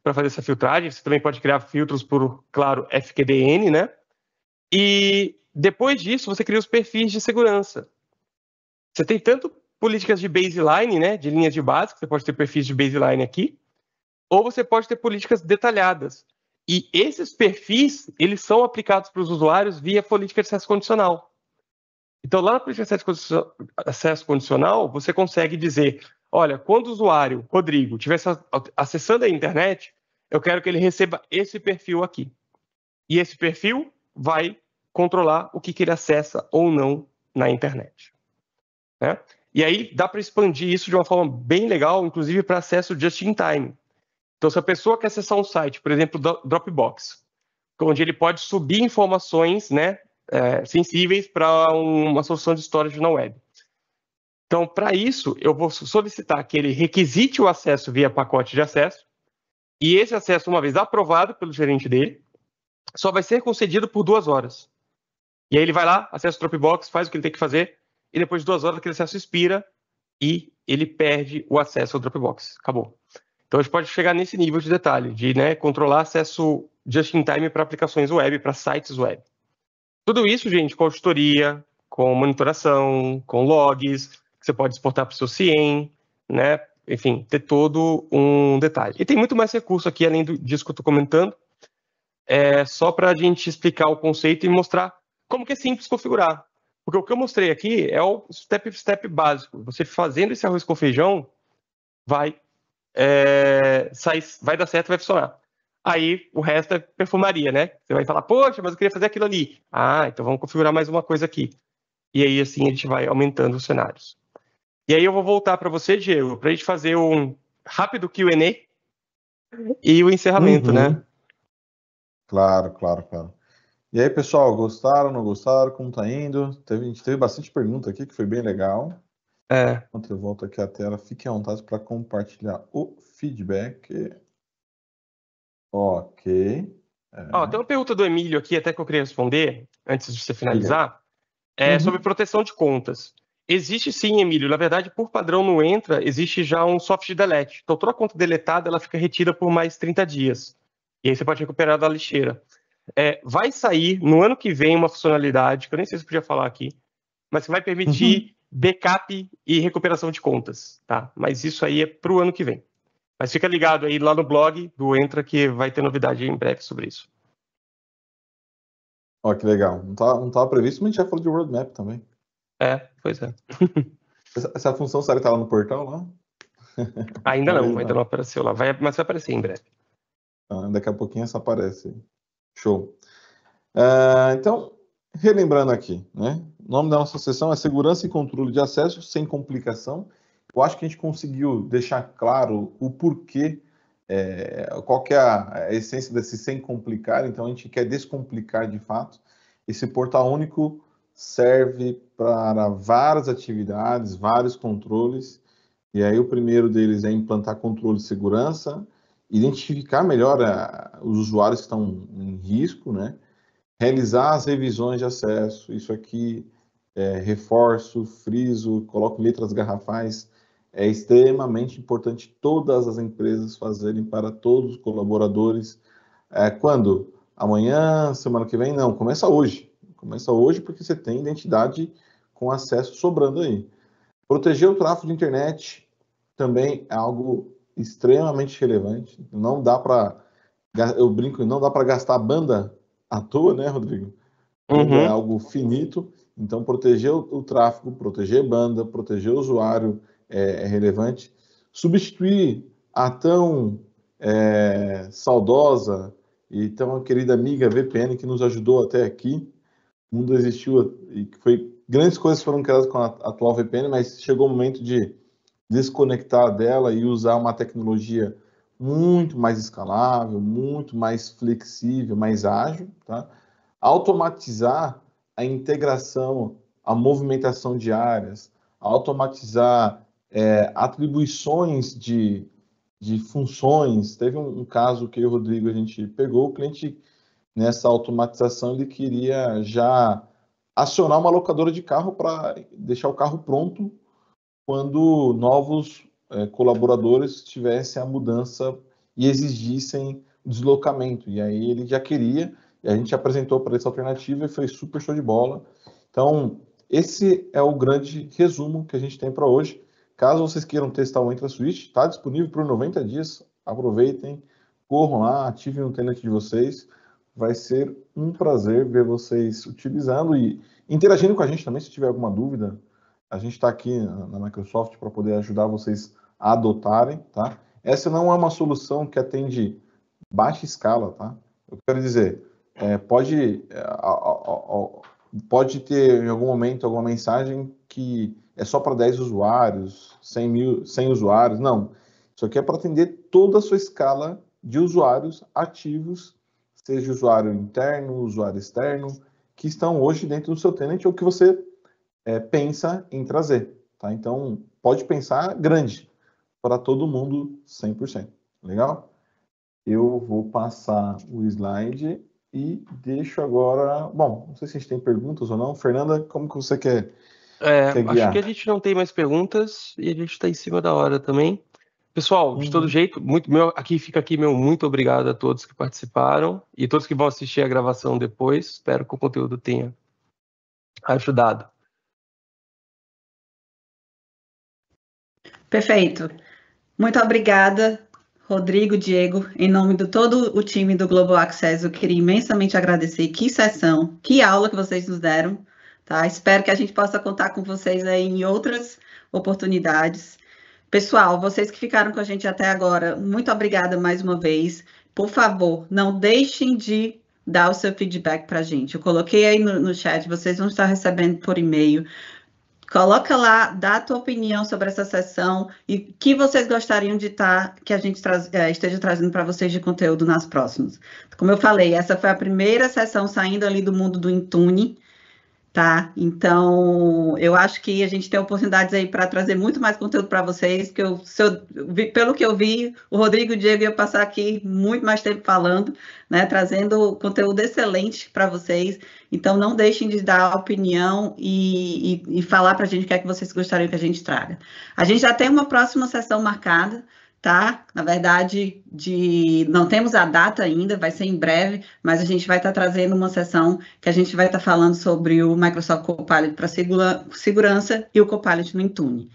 Para fazer essa filtragem. Você também pode criar filtros por, claro, FQDN, né? E depois disso, você cria os perfis de segurança. Você tem tanto políticas de baseline, né? De linhas de base, que você pode ter perfis de baseline aqui, ou você pode ter políticas detalhadas. E esses perfis, eles são aplicados para os usuários via política de acesso condicional. Então, lá na política de acesso condicional, você consegue dizer, olha, quando o usuário, Rodrigo, estiver acessando a internet, eu quero que ele receba esse perfil aqui. E esse perfil vai controlar o que ele acessa ou não na internet. Né? E aí, dá para expandir isso de uma forma bem legal, inclusive para acesso just in time. Então, se a pessoa quer acessar um site, por exemplo, Dropbox, onde ele pode subir informações, né, sensíveis para uma solução de storage na web. Então, para isso, eu vou solicitar que ele requisite o acesso via pacote de acesso, e esse acesso, uma vez aprovado pelo gerente dele, só vai ser concedido por 2 horas. E aí ele vai lá, acessa o Dropbox, faz o que ele tem que fazer, e depois de 2 horas aquele acesso expira e ele perde o acesso ao Dropbox. Acabou. Então, a gente pode chegar nesse nível de detalhe, de, né, controlar acesso just-in-time para aplicações web, para sites web. Tudo isso, gente, com auditoria, com monitoração, com logs, que você pode exportar para o seu CIEM, né? Enfim, ter todo um detalhe. E tem muito mais recurso aqui, além disso que eu estou comentando, só para a gente explicar o conceito e mostrar como que é simples configurar. Porque o que eu mostrei aqui é o step básico. Você fazendo esse arroz com feijão, vai dar certo, vai funcionar. Aí o resto é perfumaria, né? Você vai falar, poxa, mas eu queria fazer aquilo ali. Ah, então vamos configurar mais uma coisa aqui. E aí assim a gente vai aumentando os cenários. E aí eu vou voltar para você, Diego, para a gente fazer um rápido Q&A e o encerramento, né? Claro. E aí, pessoal, gostaram, não gostaram? Como tá indo? A gente teve bastante pergunta aqui, que foi bem legal. Enquanto eu volto aqui à tela, fique à vontade para compartilhar o feedback. Ok. Tem uma pergunta do Emílio aqui, até que eu queria responder, antes de você finalizar, sobre proteção de contas. Existe sim, Emílio, na verdade, por padrão no Entra, existe já um soft delete. Então, toda a conta deletada, ela fica retida por mais 30 dias. E aí você pode recuperar da lixeira. Vai sair, no ano que vem, uma funcionalidade, que eu nem sei se eu podia falar aqui, mas que vai permitir backup e recuperação de contas, tá? Mas isso aí é para o ano que vem. Mas fica ligado aí lá no blog do Entra, que vai ter novidade em breve sobre isso. Que legal. Não estava previsto, mas a gente já falou de roadmap também. Pois é. Essa função, será que está lá no portal lá? Ainda não apareceu lá, mas vai aparecer em breve. Daqui a pouquinho essa aparece. Show. Então, relembrando aqui, né? O nome da nossa sessão é Segurança e Controle de Acesso sem Complicação. Eu acho que a gente conseguiu deixar claro o porquê, qual que é a essência desse sem complicar. Então, a gente quer descomplicar de fato. Esse portal único serve para várias atividades, vários controles. E aí o primeiro deles é implantar controle de segurança, identificar melhor os usuários que estão em risco, né? Realizar as revisões de acesso. Isso aqui, reforço, friso, coloco letras garrafais. É extremamente importante todas as empresas fazerem para todos os colaboradores. Quando? Amanhã, semana que vem? Não, começa hoje. Começa hoje porque você tem identidade com acesso sobrando aí. Proteger o tráfego de internet também é algo extremamente relevante. Não dá para, eu brinco, não dá para gastar banda à toa, né, Rodrigo? Banda é algo finito, então proteger o tráfego, proteger banda, proteger o usuário é relevante. Substituir a tão saudosa e tão querida amiga VPN que nos ajudou até aqui. O mundo existiu e grandes coisas foram criadas com a atual VPN, mas chegou o momento de desconectar dela e usar uma tecnologia muito mais escalável, muito mais flexível, mais ágil, tá? Automatizar a integração, a movimentação de áreas, automatizar atribuições de funções. Teve um caso que eu e o Rodrigo, a gente pegou, o cliente, nessa automatização, ele queria já acionar uma locadora de carro para deixar o carro pronto quando novos colaboradores tivessem a mudança e exigissem o deslocamento. E aí ele já queria, e a gente apresentou para essa alternativa e foi super show de bola. Então, esse é o grande resumo que a gente tem para hoje. Caso vocês queiram testar o Entra Switch, está disponível por 90 dias. Aproveitem, corram lá, ativem o tenant de vocês. Vai ser um prazer ver vocês utilizando e interagindo com a gente também, se tiver alguma dúvida. A gente está aqui na Microsoft para poder ajudar vocês a adotarem, tá? Essa não é uma solução que atende baixa escala, tá? Eu quero dizer, pode ter em algum momento alguma mensagem que é só para 10 usuários, 100 usuários. Não, isso aqui é para atender toda a sua escala de usuários ativos, seja usuário interno, usuário externo, que estão hoje dentro do seu tenant ou que você pensa em trazer, tá? Então, pode pensar grande, para todo mundo 100%. Legal? Eu vou passar o slide e deixo agora... Bom, não sei se a gente tem perguntas ou não. Fernanda, como que você quer guiar? Acho que a gente não tem mais perguntas e a gente está em cima da hora também. Pessoal, de todo jeito, fica aqui meu muito obrigado a todos que participaram e todos que vão assistir a gravação depois. Espero que o conteúdo tenha ajudado. Perfeito. Muito obrigada, Rodrigo, Diego. Em nome de todo o time do Global Access, eu queria imensamente agradecer. Que sessão, que aula que vocês nos deram, tá? Espero que a gente possa contar com vocês aí em outras oportunidades. Pessoal, vocês que ficaram com a gente até agora, muito obrigada mais uma vez. Por favor, não deixem de dar o seu feedback para a gente. Eu coloquei aí no chat, vocês vão estar recebendo por e-mail. Coloca lá, dá a tua opinião sobre essa sessão e o que vocês gostariam de que a gente esteja trazendo para vocês de conteúdo nas próximas. Como eu falei, essa foi a primeira sessão saindo ali do mundo do Intune, tá? Então, eu acho que a gente tem oportunidades aí para trazer muito mais conteúdo para vocês, que pelo que eu vi, o Rodrigo e o Diego iam passar aqui muito mais tempo falando, né? Trazendo conteúdo excelente para vocês. Então, não deixem de dar opinião e falar para a gente o que é que vocês gostariam que a gente traga. A gente já tem uma próxima sessão marcada, tá? Na verdade, não temos a data ainda, vai ser em breve, mas a gente vai estar trazendo uma sessão que a gente vai estar falando sobre o Microsoft Copilot para segurança e o Copilot no Intune.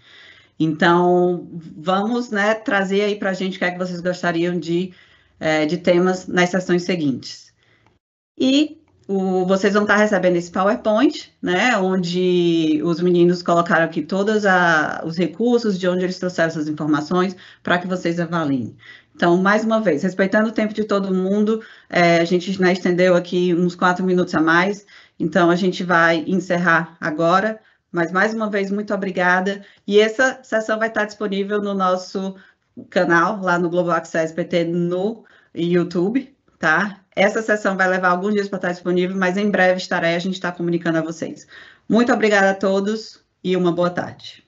Então, vamos, né, trazer aí para a gente o que é que vocês gostariam de temas nas sessões seguintes. E vocês vão estar recebendo esse PowerPoint, né, onde os meninos colocaram aqui todos os recursos, de onde eles trouxeram essas informações, para que vocês avaliem. Então, mais uma vez, respeitando o tempo de todo mundo, a gente, né, estendeu aqui uns 4 minutos a mais, então a gente vai encerrar agora, mas mais uma vez, muito obrigada, e essa sessão vai estar disponível no nosso canal, lá no Global Access PT, no YouTube, tá? Essa sessão vai levar alguns dias para estar disponível, mas em breve a gente está comunicando a vocês. Muito obrigada a todos e uma boa tarde.